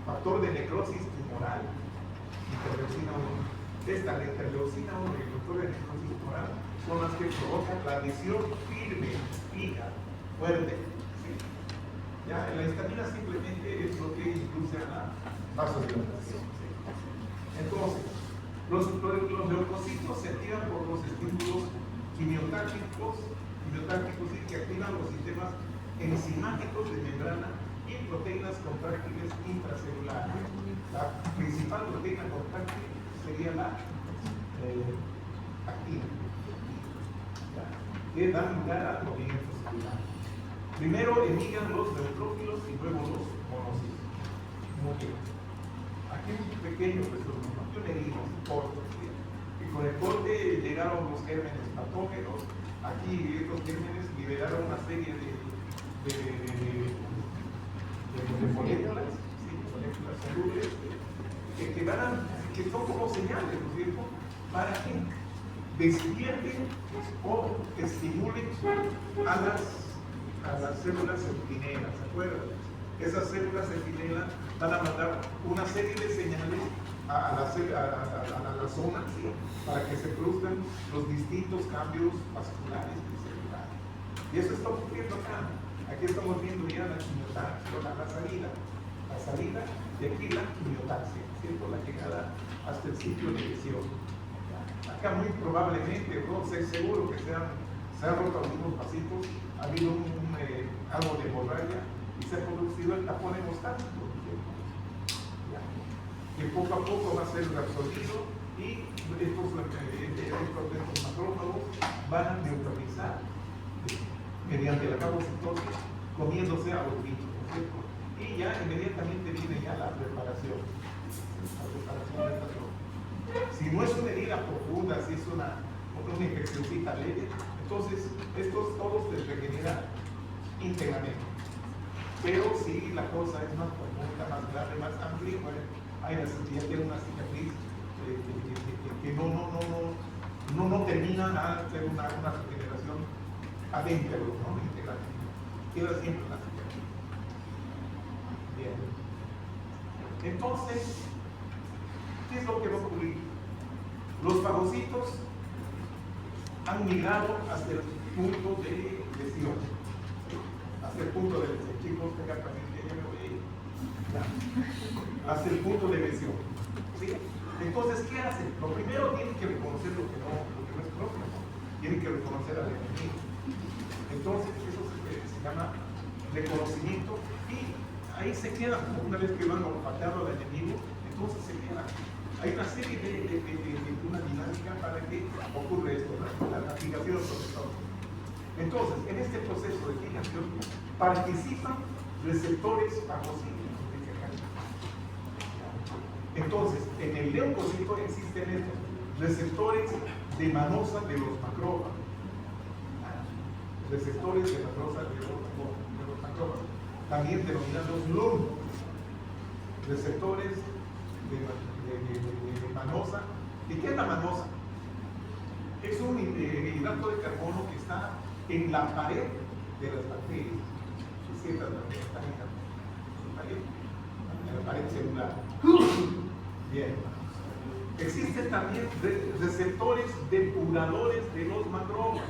factor de necrosis tumoral, interleucina 1. Esta, la interleucina 1 y el factor de necrosis tumoral son las que provocan la adhesión firme, fija, fuerte, ¿sí? Ya, la histamina simplemente es lo que induce a la vasodilatación, ¿sí? Entonces, los leucocitos se activan por los estímulos quimiotácticos, ¿sí?, que activan los sistemas enzimáticos de membrana y proteínas contráctiles intracelulares. La principal proteína contráctil sería la actina, que da lugar al movimiento celular. Primero emigran los neutrófilos y luego los monocitos. Muy bien. Aquí un pequeño resumen, yo le digo corto, ¿sí? Y con el corte llegaron los gérmenes patógenos. Aquí estos gérmenes liberaron una serie de moléculas, ¿sí?, moléculas solubles, que son como señales, ¿no es cierto? Para que despierten o estimulen a las células centinelas, ¿se acuerdan? Esas células centinelas van a mandar una serie de señales a la zona, ¿sí? Para que se produzcan los distintos cambios vasculares y celulares. Y eso está ocurriendo acá. Aquí estamos viendo ya la quimiotaxia, la salida de aquí la quimiotaxia, ¿cierto? La llegada hasta el sitio de lesión. Acá muy probablemente, no sé, seguro que se han roto algunos vasitos, ha habido algo de hemorragia y se ha producido el tapón hemostático, que poco a poco va a ser reabsorbido y estos macrófagos van a neutralizar mediante la fagocitosis, comiéndose a los bichos, ¿no es cierto? Y ya inmediatamente viene ya la preparación de esta zona. Si no es una herida profunda, si es una infeccióncita leve, entonces estos todos se regeneran íntegramente. Pero si la cosa es más profunda, más grave, más amplia, bueno, ya tiene una cicatriz que no termina a hacer una regeneración adentro, ¿no? Íntegramente. Queda siempre la cicatriz. Bien. Entonces, ¿qué es lo que va a ocurrir? Los fagocitos han migrado hasta el punto de lesión. Hasta el punto de lesión. Chicos, tengan paciencia, yo me voy a ir. Hasta el punto de lesión. ¿Sí? Entonces, ¿qué hacen? Lo primero, tienen que reconocer lo que no es propio, ¿no? Tienen que reconocer al enemigo. Entonces, eso se llama reconocimiento y ahí se quedan, una vez que van olfateando al enemigo, entonces se quedan. Hay una serie de una dinámica para que ocurra esto, la fijación sobre todo. Entonces, en este proceso de fijación participan receptores fagocíticos. Entonces, en el leucocito existen estos receptores de manosa de los macrófagos. Receptores de manosa de los macrófagos. También denominados LUM. Receptores de manosa. ¿Y qué es la manosa? Es un hidrato de carbono que está en la pared de las bacterias. Ciertas bacterias están en la pared celular. Bien. Existen también receptores depuradores de los macrófagos.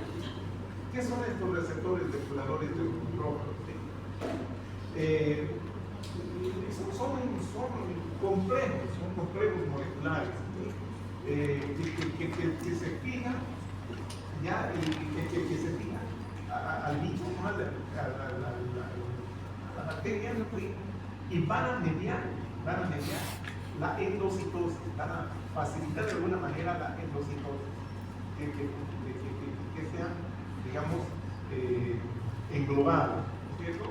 ¿Qué son estos receptores depuradores de los macrófagos? Son complejos moleculares, que se fijan ya, que se fijan al bicho, a la bacteria, y van a mediar la endocitosis, van a facilitar de alguna manera la endocitosis, que sean, digamos, englobados, ¿cierto?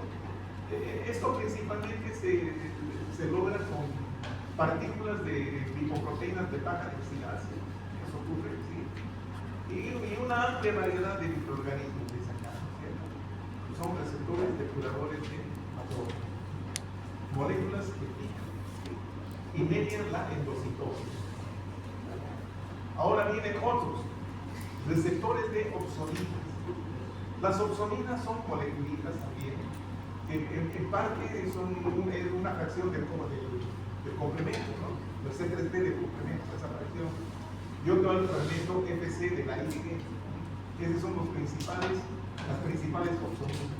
Esto principalmente se logra con partículas de lipoproteínas de baja densidad, ¿sí? Eso ocurre, ¿sí? Y una amplia variedad de microorganismos de esa casa, ¿cierto? Son receptores depuradores de macrófagos, moléculas que pican, ¿sí? Y median la endocitosis. Ahora vienen otros receptores de opsoninas. Las opsoninas son moleculitas también. En parte es una fracción del complemento, ¿no? El C3P del complemento, esa fracción. Y otro el fragmento FC de la IG. Esos son las principales opsoninas.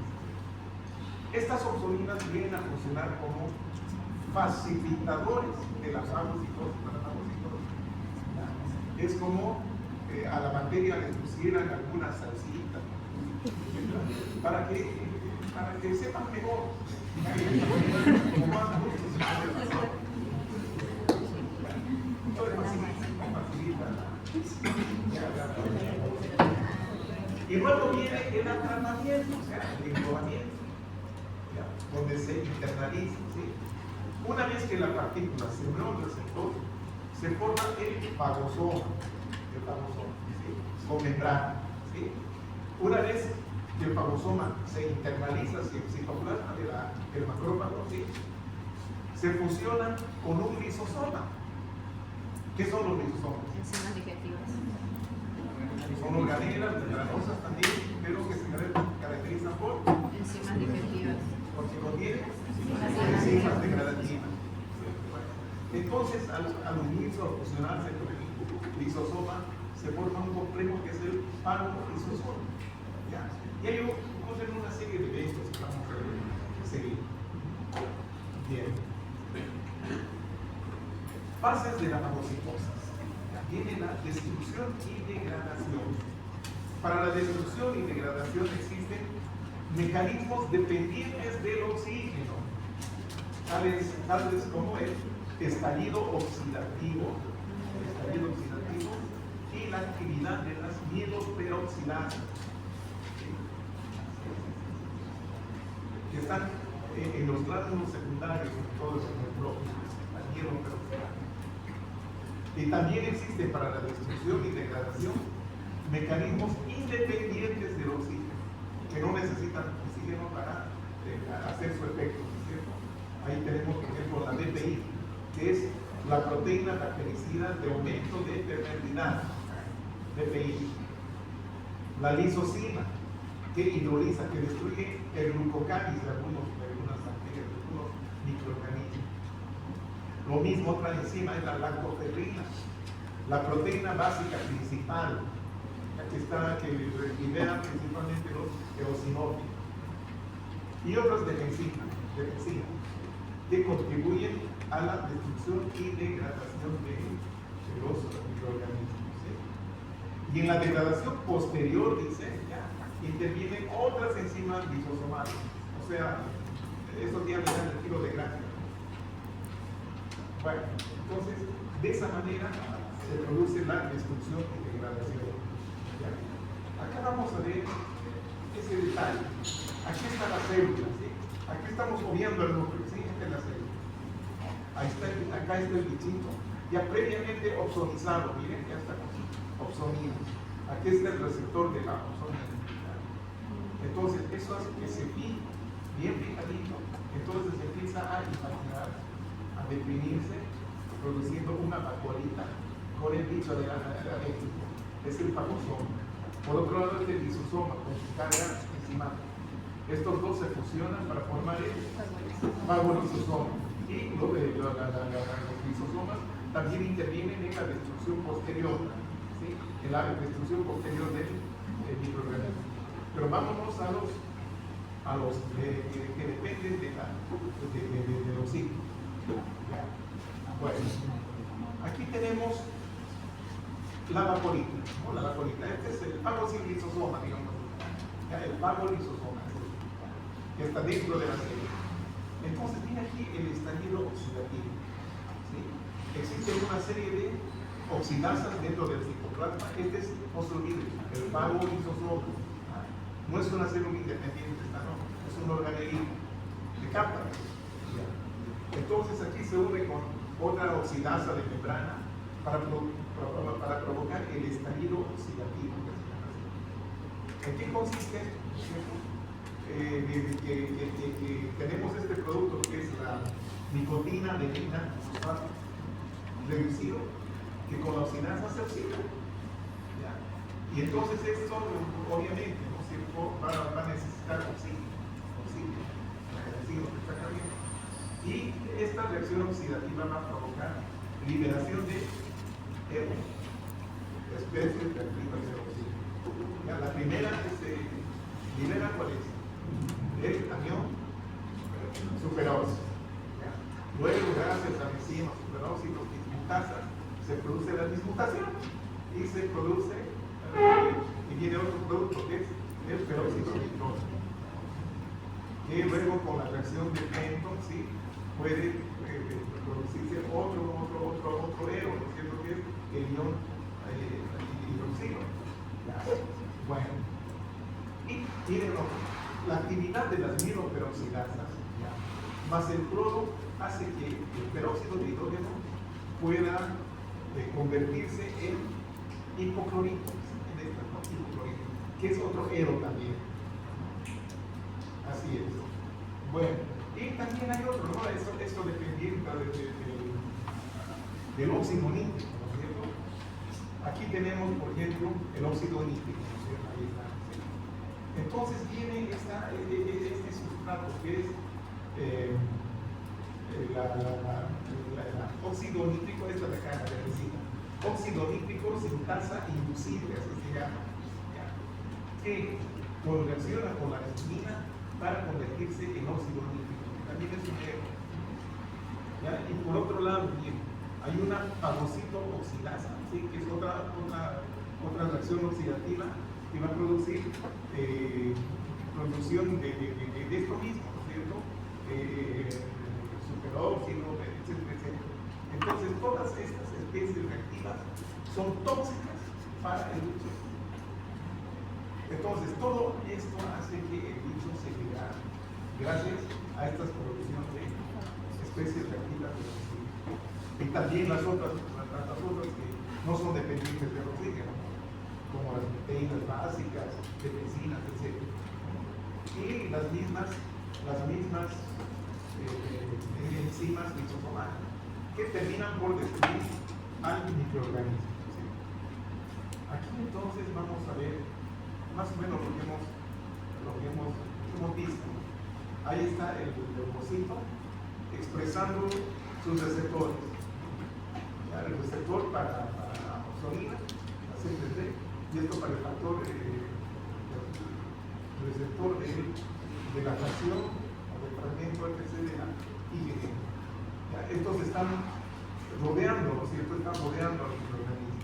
Estas opsoninas vienen a funcionar como facilitadores de la fagocitosis. Es como a la bacteria le pusieran alguna salsita para que sepan mejor. Y luego viene el atrapamiento, o sea, el englobamiento, donde se internaliza, ¿sí? Una vez que la partícula se une a un receptor, se forma el fagosoma, ¿sí? Con membrana, ¿sí? Una vez que el fagosoma se internaliza, se citoplasma del macrófago, ¿sí? Se fusiona con un lisosoma. ¿Qué son los lisosomas? Enzimas digestivas. Son organelas, membranosas también, pero que se caracterizan por Enzimas digestivas. porque contienen Enzimas enzimas degradativas. Entonces, al unirse o fusionarse con el lisosoma, se forma un complejo que es el fagolisosoma. ¿Ya? Y ahí ocurren una serie de eventos que vamos a seguir. Bien. Fases de la fagocitosis. Viene la destrucción y degradación. Para la destrucción y degradación existen mecanismos dependientes del oxígeno, tales como el estallido oxidativo y la actividad de las mieloperoxidasas, que están en los gránulos secundarios, en todos los neutrófilos, la mieloperoxidasa. Y también existen para la destrucción y degradación mecanismos independientes del oxígeno, que no necesitan oxígeno para hacer su efecto, ¿cierto? Ahí tenemos, por ejemplo, la DPI, que es la proteína bactericida de aumento de permeabilidad, DPI. La lisocima, que hidroliza, que destruye el glucocalis de algunas bacterias, de algunos microorganismos. Lo mismo otra enzima es la lactoferrina, la proteína básica principal, que libera principalmente los eosinófilos, y otras defensivas, que contribuyen a la destrucción y degradación de los microorganismos. ¿Sí? Y en la degradación posterior, dice, intervienen otras enzimas lisosomales. O sea, esos días le dan el kilo de grasa. Bueno, entonces, de esa manera se produce la destrucción y degradación. ¿Ya? Acá vamos a ver ese detalle. Aquí está la célula, ¿sí? Aquí estamos obviando el núcleo, ¿sí? Esta es la célula. Acá está el bichito, ya previamente opsonizado, miren, ya está opsonido. Aquí está el receptor de la opsonina. Entonces, eso hace que se fije bien fijadito, entonces se empieza a impactar, a definirse, produciendo una vacuolita con el bicho adentro. Es el fagosoma. Por otro lado, es el lisosoma con su carga enzimática. Estos dos se fusionan para formar el fagolisosoma. Y los lisosomas también intervienen en la destrucción posterior, ¿sí? En la destrucción posterior del microorganismo. Pero vámonos a los que dependen del oxígeno. Bueno, aquí tenemos la vaporita, ¿no? La vaporita. Este es el fagolisosoma, digamos. ¿Ya? El fagolisosoma, que está dentro de la célula. Entonces, viene aquí el estallido oxidativo. ¿Sí? Existe una serie de oxidasas dentro del citoplasma. Este es fosfolípido, el fagolisosoma. No es una célula independiente, no, es un organelito de capa. Entonces, aquí se une con otra oxidasa de membrana para provocar el estallido oxidativo. ¿En qué consiste esto? Que tenemos este producto que es la nicotina de fosfato reducido, que con la oxidasa se oxida. ¿Ya? Y entonces esto, obviamente, ¿no? Va a necesitar oxígeno, que está caliente. Y esta reacción oxidativa va a provocar liberación de especies de activas de oxígeno. ¿Ya? La primera que se libera, ¿cuál es? El anión superóxido. Luego, gracias a enzimas superóxidos y dismutasas, se produce la dismutación y se produce y viene otro producto que es el peróxido nitrógeno, que luego con la reacción de Benton, ¿sí? Puede producirse otro ero, ¿no es cierto? Que es el ion hidroxilo. Bueno, y tiene la actividad de las mieloperoxidasas más el cloro hace que el peróxido de hidrógeno pueda convertirse en hipoclorito, que es otro ero también. Así es. Bueno, y también hay otro, ¿no? Esto dependiendo del óxido nítrico, ¿no? Aquí tenemos, por ejemplo, el óxido nítrico, ¿no es cierto? Ahí está. ¿Sí? Entonces viene este sustrato que es la óxido nítrico, esta de acá, la resina. Óxido nítrico sintasa inducible, así se llama, ¿ya? Que reacciona con la resina para convertirse en óxido nítrico, que también es un error. ¿Ya? Y por otro lado, bien, hay una fagocitooxidasa, ¿sí? Que es otra reacción oxidativa que va a producir producción de esto mismo, ¿no es cierto? Superóxido, etcétera, etcétera. Entonces, todas estas especies reactivas son tóxicas para el bicho. Entonces, todo esto hace que el bicho se libere gracias a estas producciones de especies reactivas del oxígeno. Y también las otras que no son dependientes del oxígeno, como las proteínas básicas, defensinas, etc. Y las mismas enzimas lisosomales que terminan por destruir al microorganismo. ¿Sí? Aquí entonces vamos a ver más o menos lo que hemos visto. Ahí está el leucocito expresando sus receptores. ¿Ya? El receptor para la oxonina, la C3D, y esto para el factor receptor de la fracción o del fragmento etc. de la IgG. Estos están rodeando, ¿no es cierto? Están rodeando al microorganismo.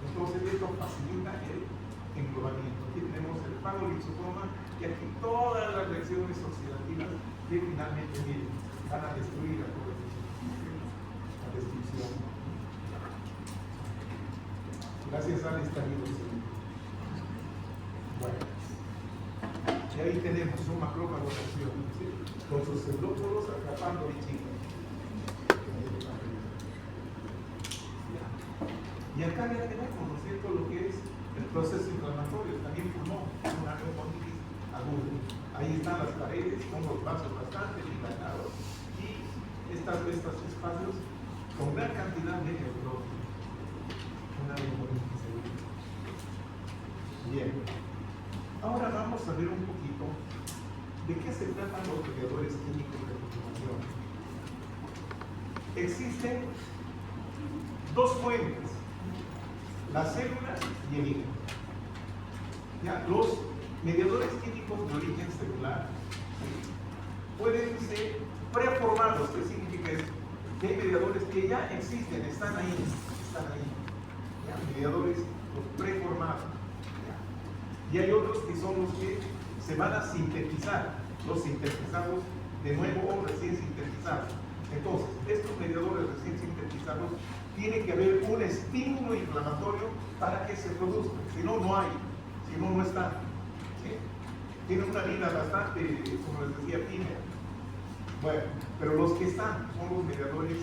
Entonces esto facilita el englobamiento. Aquí tenemos el fagolisosoma y aquí todas las reacciones oxidativas que finalmente miren, van a destruir a todo el bicho. La destrucción. Gracias al estallido celular. Bueno. Y ahí tenemos un macrófago de acción, ¿sí? Con sus cefalópodos atrapando bichitos. Y acá ya tenemos, ¿no es cierto?, lo que es el proceso inflamatorio, también pulmón, una neumonitis aguda. Ahí están las paredes con los vasos bastante dilatados y estos espacios con gran cantidad de neutrófilos. Una neumonitis aguda. Bien. Ahora vamos a ver un poquito de qué se tratan los mediadores químicos de inflamación. Existen dos fuentes, las células y el hígado. Ya, los mediadores químicos de origen celular, ¿sí?, pueden ser preformados. ¿Qué significa eso? Que hay mediadores que ya existen, están ahí. Ya, mediadores los preformados. Y hay otros que son los que se van a sintetizar, los sintetizados de nuevo o recién sintetizados. Entonces, estos mediadores recién sintetizados tiene que haber un estímulo inflamatorio para que se produzcan. Si no, no hay. Si no, no están. ¿Sí? Tienen una vida bastante, como les decía, efímera. Bueno, pero los que están son los mediadores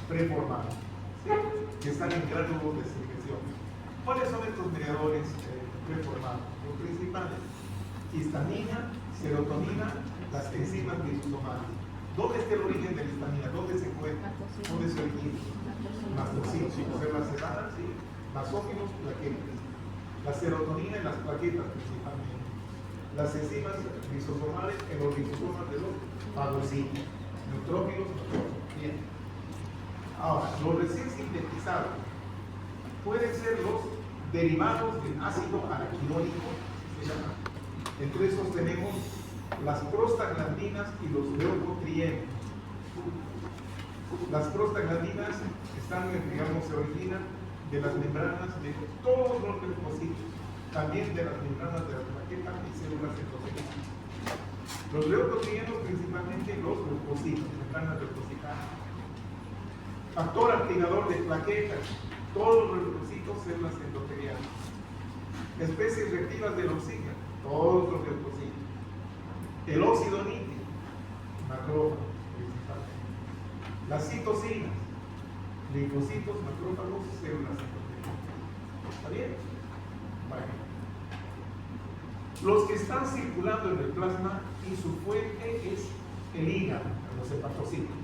preformados, ¿sí?, que están en gránulos de secreción. ¿Cuáles son estos mediadores preformados? Los principales: histamina, serotonina, las enzimas lisosomales. ¿Dónde está el origen de la histamina? ¿Dónde se encuentra? ¿Dónde se origina? Mastocitos, células cerradas, ¿sí? Basófilos, plaquetas. La serotonina en las plaquetas principalmente. Las enzimas lisosomales en los lisosomas de los fagocitos. Neutrófilos, bien. Ahora, los recién sintetizados pueden ser los derivados del ácido araquidónico, se llama. Entre esos tenemos las prostaglandinas y los leucotrienos. Las prostaglandinas se originan de las membranas de todos los leucocitos, también de las membranas de las plaquetas y células endoteliales. Los leucotrienos, principalmente los leucocitos, membranas leucocitanas. Factor activador de plaquetas, todos los leucocitos, células endoteliales. Especies reactivas del oxígeno, todos los leucocitos. El óxido nítrico, macrófagos principalmente. Las citocinas, linfocitos, macrófagos, células endoteliales. ¿Está bien? Bueno. Los que están circulando en el plasma y su fuente es el hígado, los hepatocitos.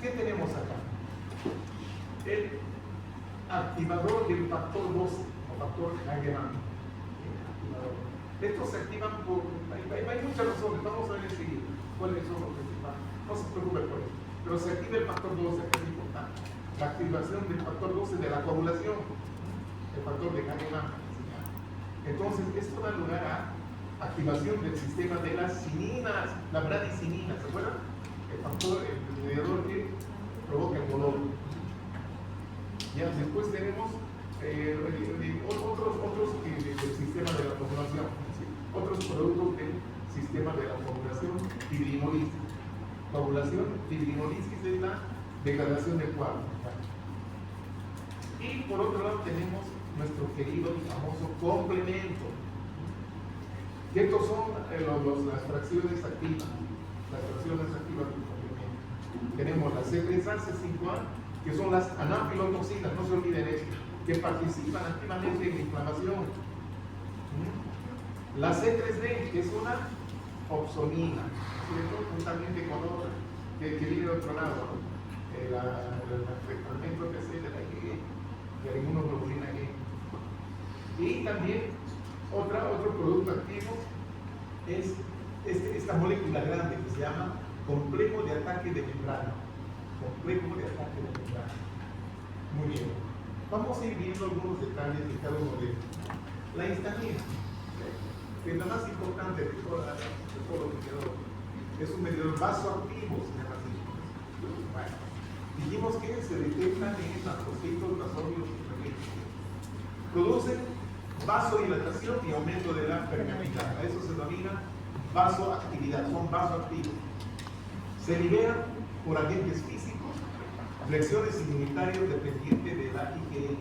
¿Qué tenemos acá? El activador del factor 12 o factor Langerhans. Estos se activan por. Hay muchas razones, vamos a ver cuáles son los principales. No se preocupe por eso. Pero se activa el factor 12, que es importante. La activación del factor 12 de la coagulación, el factor de Langerhans. Entonces, esto da lugar a activación del sistema de las cininas, la bradicinina, ¿se acuerdan? El factor, el mediador que provoca el dolor. Ya, después tenemos otros del sistema de la coagulación, ¿sí? Otros productos del sistema de la coagulación, fibrinolisis. Coagulación, fibrinolisis es la degradación del coágulo. Y por otro lado tenemos nuestro querido y famoso complemento. Y estos son las fracciones activas. Las fracciones activas del complemento. Tenemos la C3A, C5A, que son las anafilotoxinas, no se olviden esto, que participan activamente en la inflamación. La C3D, que es una opsonina, ¿cierto? Juntamente con otra, que viene de otro lado, el fragmento TC de la IgG, de la inmunoglobulina G. Y también otro producto activo es esta molécula grande que se llama complejo de ataque de membrana. Complejo de ataque de membrana. Muy bien. Vamos a ir viendo algunos detalles de cada uno de ellos. La histamina, que es la más importante de todo lo que quedó. Es un mediador vasoactivo, se llama así. Bueno, dijimos que se detectan en lactocitos, basófilos y fermentos. Producen vasodilatación y aumento de la permeabilidad. A eso se denomina vasoactividad, son vasoactivos. Se liberan por agentes físicos, reacciones inmunitarias dependientes de la IgE,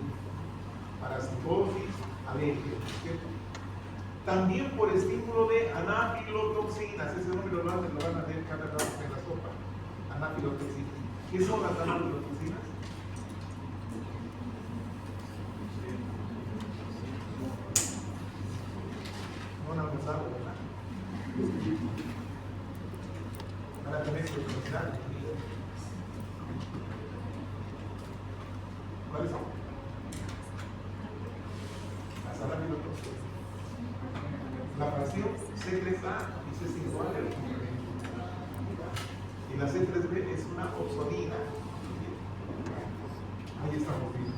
parasitosis, alergia, ¿cierto? También por estímulo de anafilotoxinas, ese nombre lo van a ver cada rato en la sopa, anafilotoxinas. ¿Qué son las anafilotoxinas? No han alcanzado, ¿verdad? Para tener curiosidad. ¿Cuáles son? Las anafilotoxinas. La fracción C3A y C5A del complemento. Y la C3B es una opsonina. Ahí estamos viendo.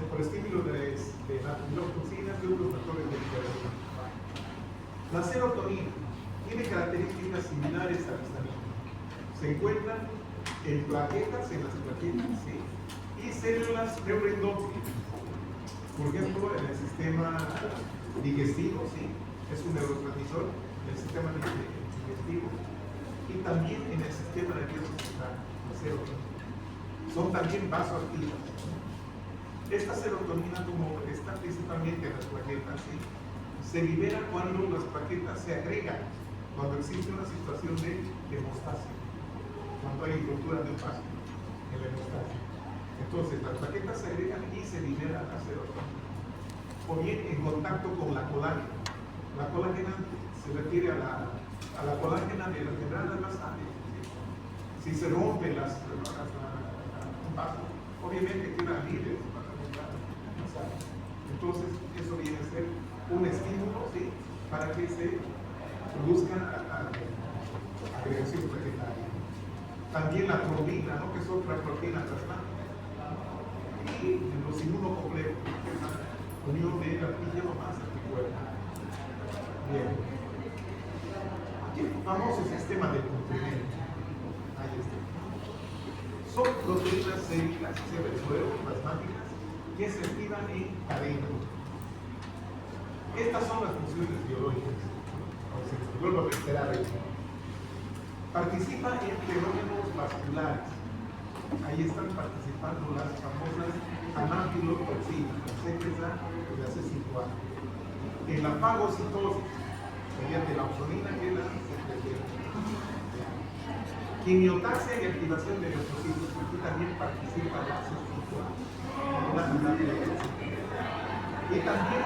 Por estímulo de la anafilotoxinas y otros factores de liberación. La serotonina tiene características similares a la histamina. Se encuentran en plaquetas, ¿sí? Y células neuroendógenas. Por ejemplo, en el sistema digestivo, ¿sí? Es un neurotransmisor del sistema digestivo. Y también en el sistema nervioso central, la serotonina. Son también vasoactivas. Esta serotonina, como está principalmente en las plaquetas, ¿sí? Se libera cuando las plaquetas se agregan, cuando existe una situación de hemostasia, cuando hay ruptura de espacio en la hemostasia. Entonces, las plaquetas se agregan y se libera la serotonina. O bien en contacto con la colágena. La colágena se refiere a la colágena de las membranas basales. ¿Sí? Si se rompen un vaso, obviamente quedan libres para las membranas basales. Entonces, eso viene a ser un estímulo, ¿sí? Para que se produzca agregación plaquetaria. También la trombina, ¿no? Que es otra proteína plasmática. Y los inmunocomplejos, que es la unión de antígeno más anticuerpo. Bien. Aquí el famoso sistema de complemento. Ahí está. Son proteínas células plasmáticas que se activan en cadena. Estas son las funciones biológicas. Vuelvo a reiterar esto. Participa en fenómenos vasculares. Ahí están participando las famosas anafilotoxinas, la C3A y la C5A. En la fagocitosis, mediante la opsonina que es la C3D. Quimiotaxia y activación de linfocitos, aquí también participa la C5A. Y también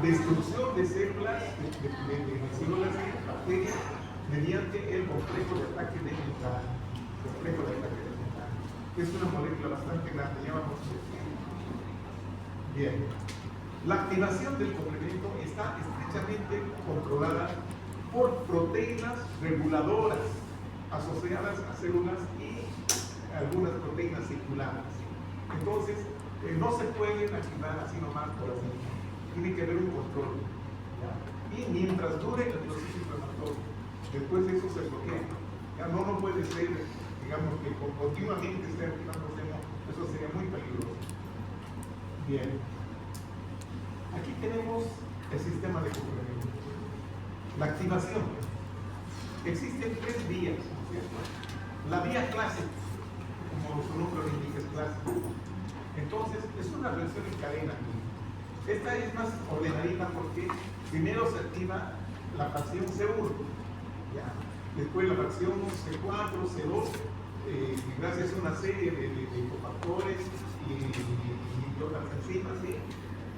destrucción de células de células de bacterias mediante el complejo de ataque de membrana. Es una molécula bastante grande, ya vamos a ver. Bien. La activación del complemento está estrechamente controlada por proteínas reguladoras asociadas a células y algunas proteínas circulares. Entonces, no se pueden activar así nomás por así. Tiene que haber un control. ¿Ya? Y mientras dure el proceso inflamatorio, después eso se bloquea. Ya no puede ser, digamos, que continuamente esté activándose, eso sería muy peligroso. Bien. Aquí tenemos el sistema de complemento. La activación. Existen tres vías, ¿no es cierto? La vía clásica, como su nombre lo indica, es clásica. Entonces, es una reacción en cadena. Esta es más ordenadita porque primero se activa la fracción C1, ¿ya? Después la fracción C4, C2, gracias a una serie de cofactores y otras enzimas, ¿sí?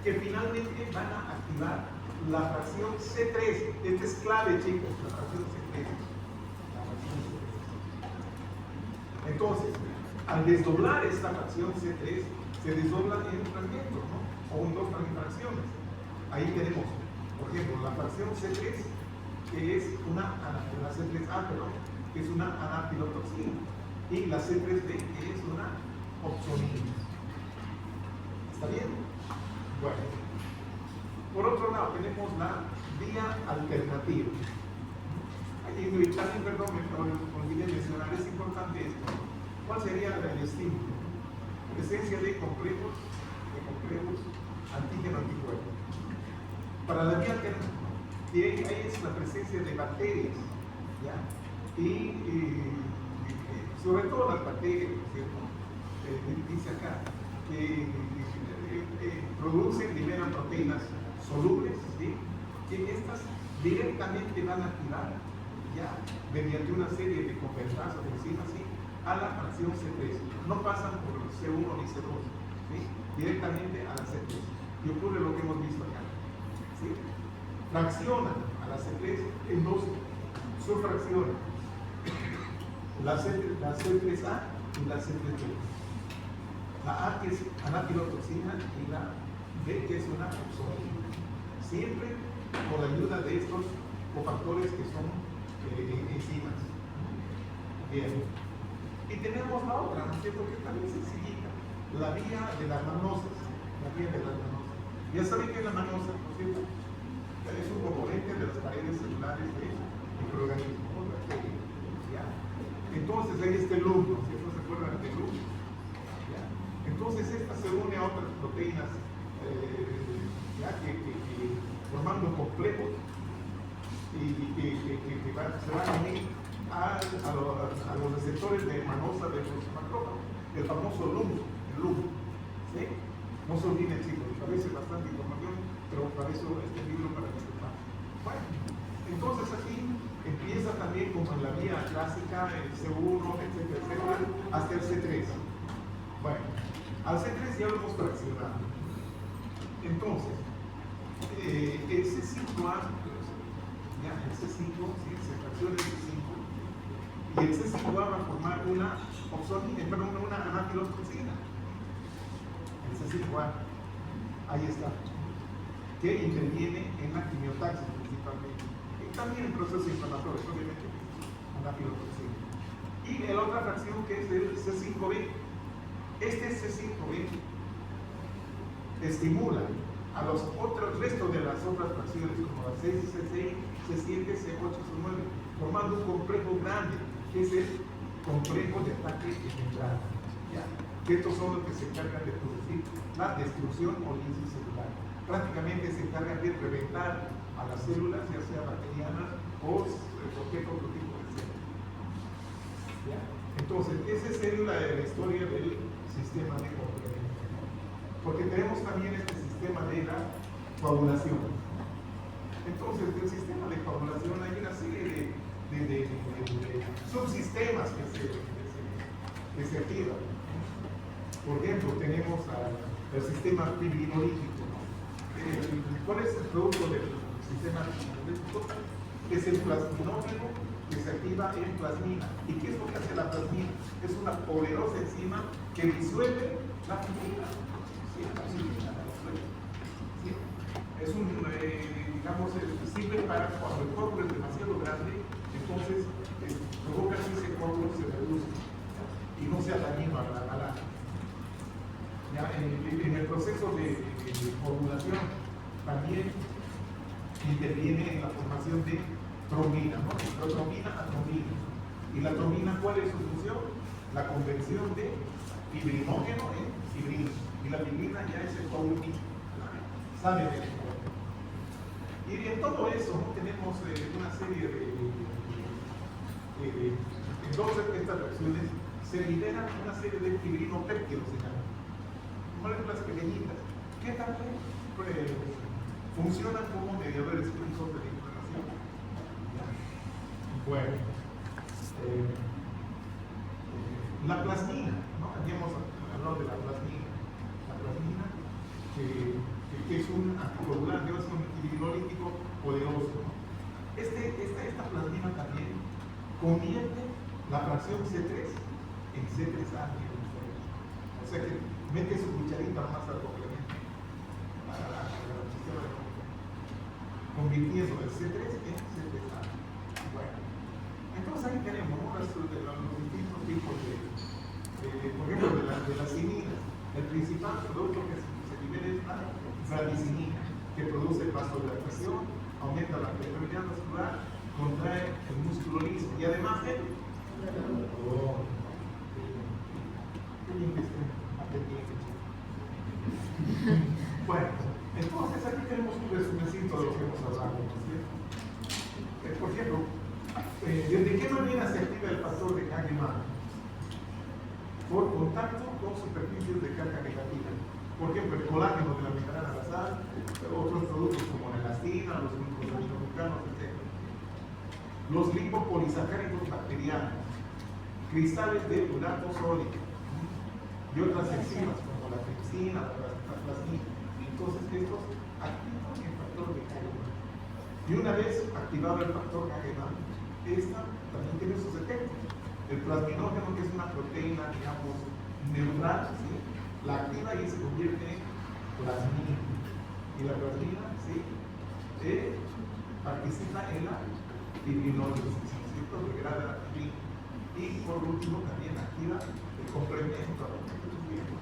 Que finalmente van a activar la fracción C3. Esta es clave, chicos, la fracción C3. Entonces, al desdoblar esta fracción C3, se desdobla en fragmentos, ¿no? O en dos fracciones. Ahí tenemos, por ejemplo, la fracción C3, que es la C3A, perdón, que es una anafilotoxina, y la C3B, que es una opsonina. ¿Está bien? Bueno. Por otro lado, tenemos la vía alternativa. Y también, perdón, me olvidé mencionar, es importante esto. ¿Cuál sería el estímulo? Presencia de complejos antígeno-anticuerpo. Para la vía alternativa, ahí es la presencia de bacterias, ¿ya? Y sobre todo las bacterias, ¿cierto? Dice acá, que producen, liberan proteínas solubles, ¿sí? Que estas directamente van a activar, ya, mediante una serie de convertazos de enzimas, ¿sí? A la fracción C3. No pasan por C1 ni C2, ¿sí? Directamente a la C3. Y ocurre lo que hemos visto acá, ¿sí? Fraccionan a la C3 en dos subfracciones, la C3A y la C3B. La A, que es anafilotoxina, y la B, que es una opsonina. Siempre con la ayuda de estos cofactores que son enzimas. Bien. Y tenemos la otra, ¿no es cierto?, que también es sencillita, la vía de las manosas. La vía de las manosas. Ya saben que la manosa, ¿no es cierto?, es un componente de las paredes celulares de microorganismos, bacterias. ¿Ya? Entonces ahí está el loop, ¿no es cierto?, ¿se acuerdan del loop? ¿Ya? Entonces esta se une a otras proteínas, ¿ya? Que formando complejos y que se van a unir a los receptores de manosa de los macrófagos, el famoso LUM, ¿sí? No se olviden, chicos, parece bastante información, pero para eso este libro para que sepan. Bueno, entonces aquí empieza también como en la vía clásica, el C1, etcétera, etcétera, hasta el C3. Bueno, al C3 ya lo hemos fraccionado. Entonces, el C5A, ya, el C5, ¿sí? Se fracciona el C5, y el C5A va a formar una opsonina, una anafilotoxina. El C5A, ahí está, que interviene en la quimiotaxis principalmente, y también en procesos inflamatorios, obviamente, anafilotoxina. Y la otra fracción que es el C5B. Este C5B estimula a los otros restos de las otras fracciones, como la C6, C6, C7, C8, C9, formando un complejo grande, que es el complejo de ataque de membrana. ¿Ya? Que estos son los que se encargan de producir la destrucción o lisis celular. Prácticamente se encargan de reventar a las células, ya sea bacterianas o cualquier otro tipo de células. ¿Ya? Entonces, esa es la historia del sistema de complemento. Porque tenemos también este sistema de la coagulación. Entonces, del sistema de coagulación hay una serie de subsistemas que se activan. Por ejemplo, tenemos el sistema fibrinolítico. ¿Cuál es el producto del sistema fibrinolítico? es el plasminógeno que se activa en plasmina. ¿Y qué es lo que hace la plasmina? Es una poderosa enzima que disuelve la fibrina. Sí, es un, digamos, sirve para cuando el coágulo es demasiado grande, entonces provoca que ese coágulo se reduzca y no sea dañino a la ya, en el proceso de coagulación también interviene en la formación de trombina, ¿no? De trombina a trombina. ¿Y la trombina cuál es su función? La conversión de fibrinógeno en fibrina. Y la fibrina ya es el coágulo. ¿Saben de esto? Y en todo eso, ¿no? Tenemos una serie en todas estas reacciones se liberan una serie de fibrinopéptidos, se llaman, moléculas pequeñitas, que también funcionan como mediadores químicos de la inflamación. Bueno, la plasmina, ¿no? Habíamos hablado de la plasmina. La plasmina, que es un anticoagulante, es un fibrinolítico poderoso, ¿no? Esta plasmina también convierte la fracción C3 en C3A. O sea que mete su cucharita más al complemento para la sistema de convirtiendo el C3 en C3A. Bueno, entonces ahí tenemos, ¿no? los distintos tipos por ejemplo, de las cininas. El principal producto que se libera es la bradicinina, que produce vasodilatación, aumenta la permeabilidad vascular, contrae el músculo liso y además qué bien que estén atendiendo. Bueno, entonces aquí tenemos un resumencito de lo que hemos hablado, ¿no es cierto? Por ejemplo, ¿de qué manera se activa el factor de Hageman? Por contacto con superficies de carga negativa. Por ejemplo, el colágeno de la membrana basal, otros productos como la elastina, los glucosaminobucanos, etc. Los lipopolisacáridos bacterianos, cristales de urato sólido y otras enzimas como la tripsina, la plasmina. Entonces, estos activan el factor de Hageman. Y una vez activado el factor Hageman, esta también tiene sus efectos. El plasminógeno, que es una proteína, digamos, neutral, ¿sí? La activa y se convierte en plasmina. Y la plasmina, ¿sí? Participa en la fibrinólisis, ¿cierto? Degrada la fibrina. Y por último, también activa el complemento a lo que estamos viendo.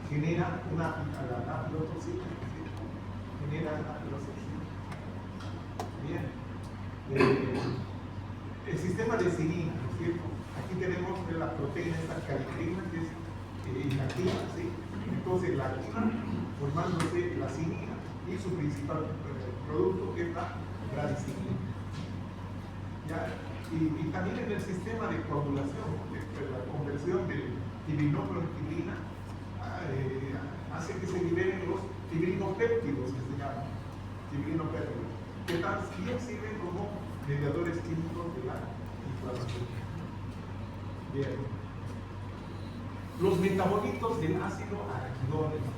Genera una aflotoxina, ¿sí? Genera aflotoxina. Bien. El sistema de cinina, ¿no es cierto? Aquí tenemos la proteína, esta calicrina, que es inactiva, ¿sí? Entonces la activa formándose la cinina y su principal producto es la bradicinina. ¿Ya? Y también en el sistema de coagulación, la conversión del fibrinógeno en fibrina hace que se liberen los fibrinopéptidos, que se llaman fibrinopéptidos, que también sirven como mediadores químicos de la inflamación. Bien. Los metabolitos del ácido araquidónico.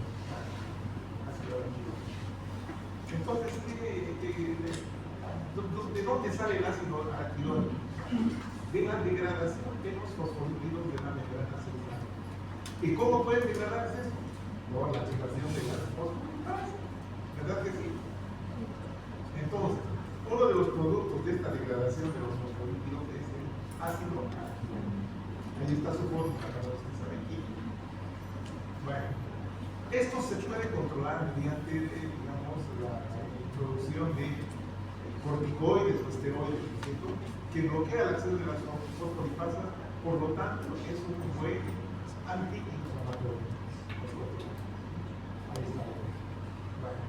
Entonces, ¿de dónde sale el ácido araquidónico? De la degradación de los fosfolípidos de la membrana celular. ¿Y cómo pueden degradarse eso? Por la activación de las fosfolipasa. ¿Verdad que sí? Entonces, uno de los productos de esta degradación de los fosfolípidos es el ácido araquidónico. Ahí está su fórmula para los que saben química. Bueno, esto se puede controlar mediante, digamos, la introducción de corticoides o esteroides, ¿cierto? Que bloquea el acceso de las fosfolipasas, por lo tanto, es un buen antiinflamatorio. Ahí está. Bueno.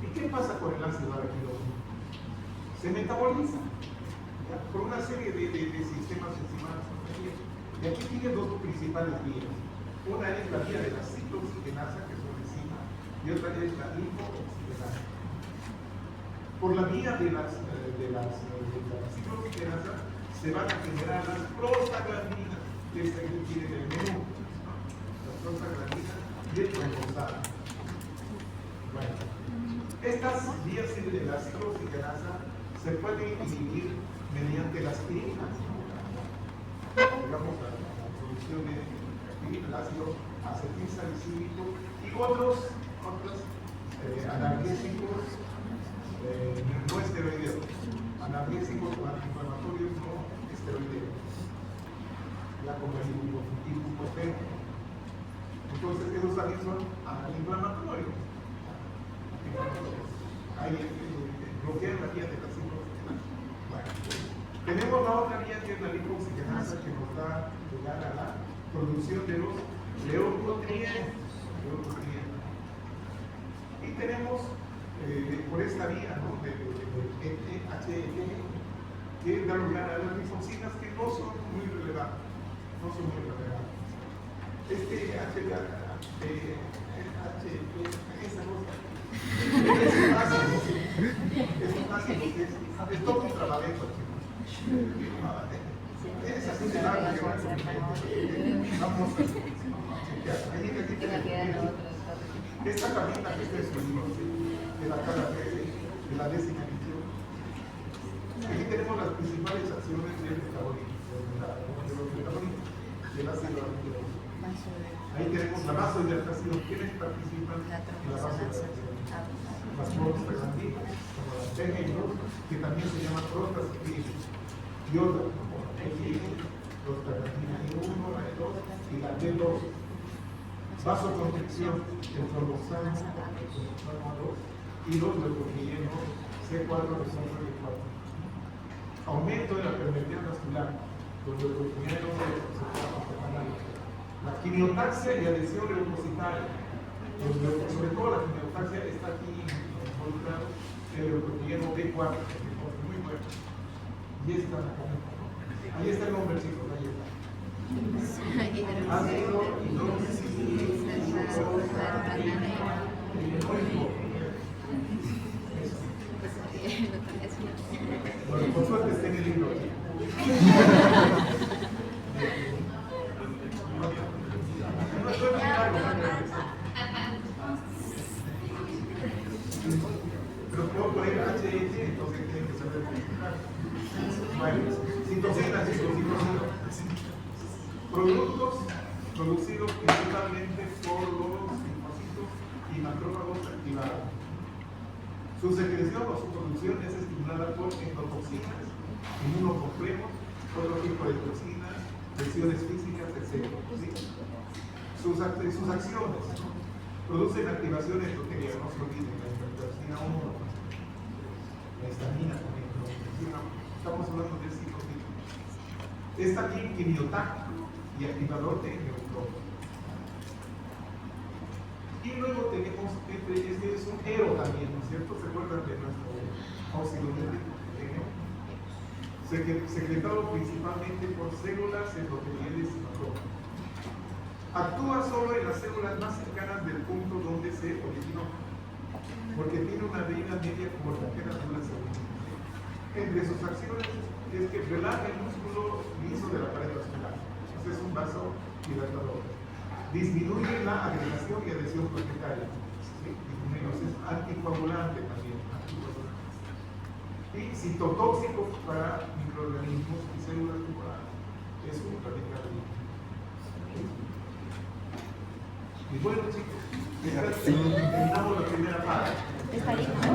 ¿Y qué pasa con el ácido araquidónico? Se metaboliza, ¿ya? Por una serie de sistemas enzimales. Y aquí tiene dos principales vías. Una es la vía de la ciclooxigenasa, que es una enzima, y otra es la lipooxigenasa. Por la vía de la ciclooxigenasa se van a generar las prostaglandinas, que es aquí tiene el menú, ¿no? Las prostaglandinas y el tromboxano. Bueno, Estas vías de la ciclooxigenasa se pueden inhibir mediante la aspirina. Digamos, la producción de el ácido acetilsalicílico y otros analgésicos no esteroideos, analgésicos o antiinflamatorios no esteroideos, ya como el ibuprofeno. Entonces, esos también son antiinflamatorios. Ahí bloquean la vía de la ciclooxigenasa. Bueno, tenemos la otra vía que es la lipoxigenasa, que nos da lugar a la producción de los leucotrienes. Y tenemos por esta vía, ¿no?, de HEG, que da lugar a las lipoxinas que no son muy relevantes. Este HEG, esa cosa, es un ácido que es todo un trabajo. Es así de largo que vamos a chequear. Esta camita que es de la cara de la décima edición. Aquí tenemos las principales acciones del metabolismo, de los metabolitos, del ácido aminoácido. Ahí tenemos la vasodilatación. ¿Quiénes participan en la vasodilatación? Las prostaglandinas, como las PGI2, que también se llaman prostaglandinas, y otras, como la PGI, prostaglandina I1, la E2 y la D2. Vasoconstricción, el tromboxano, el tromboxano A2 y los leucotrienos C4, B4 y B4. Aumento de la permeabilidad vascular, los leucotrienos la quimiotaxia y adhesión leucocitaria. Sobre todo la quimiotaxia está aquí involucrado el leucotrieno B4, que es muy bueno. Y esta ahí está el nombre, chicos, ahí está. Ácido bueno, por suerte está en el libro. Pero puedo poner HEG, entonces tienen que saber identificar. Bueno, citocinas y citocinas. Productos producidos principalmente por los linfocitos y macrófagos activados. Su secreción o su producción es estimulada por endotoxinas, inmunocomplejos, otro tipo de toxinas, lesiones físicas, etc. ¿Sí? Sus acciones, ¿no? Producen activación endotelial, no se olviden, la interleucina 1, la histamina también, estamos hablando del ciclotípico. Es también quimiotáctico y activador de neutrófilos. Y luego tenemos, este es un ERO también, ¿no es cierto? ¿Se acuerdan de nuestro óxido nítrico? Secretado principalmente por células endoteliales y macrófagos. Actúa solo en las células más cercanas del punto donde se originó, porque tiene una vida media corta, que las células se originan. Entre sus acciones es que relaja el músculo liso de la pared vascular. Es un vasodilatador. Disminuye la agregación y adhesión plaquetaria. ¿Sí? Es anticoagulante también. Y citotóxico para microorganismos y células tumorales. Es un radical libre. Y bueno, chicos, terminamos la primera parte.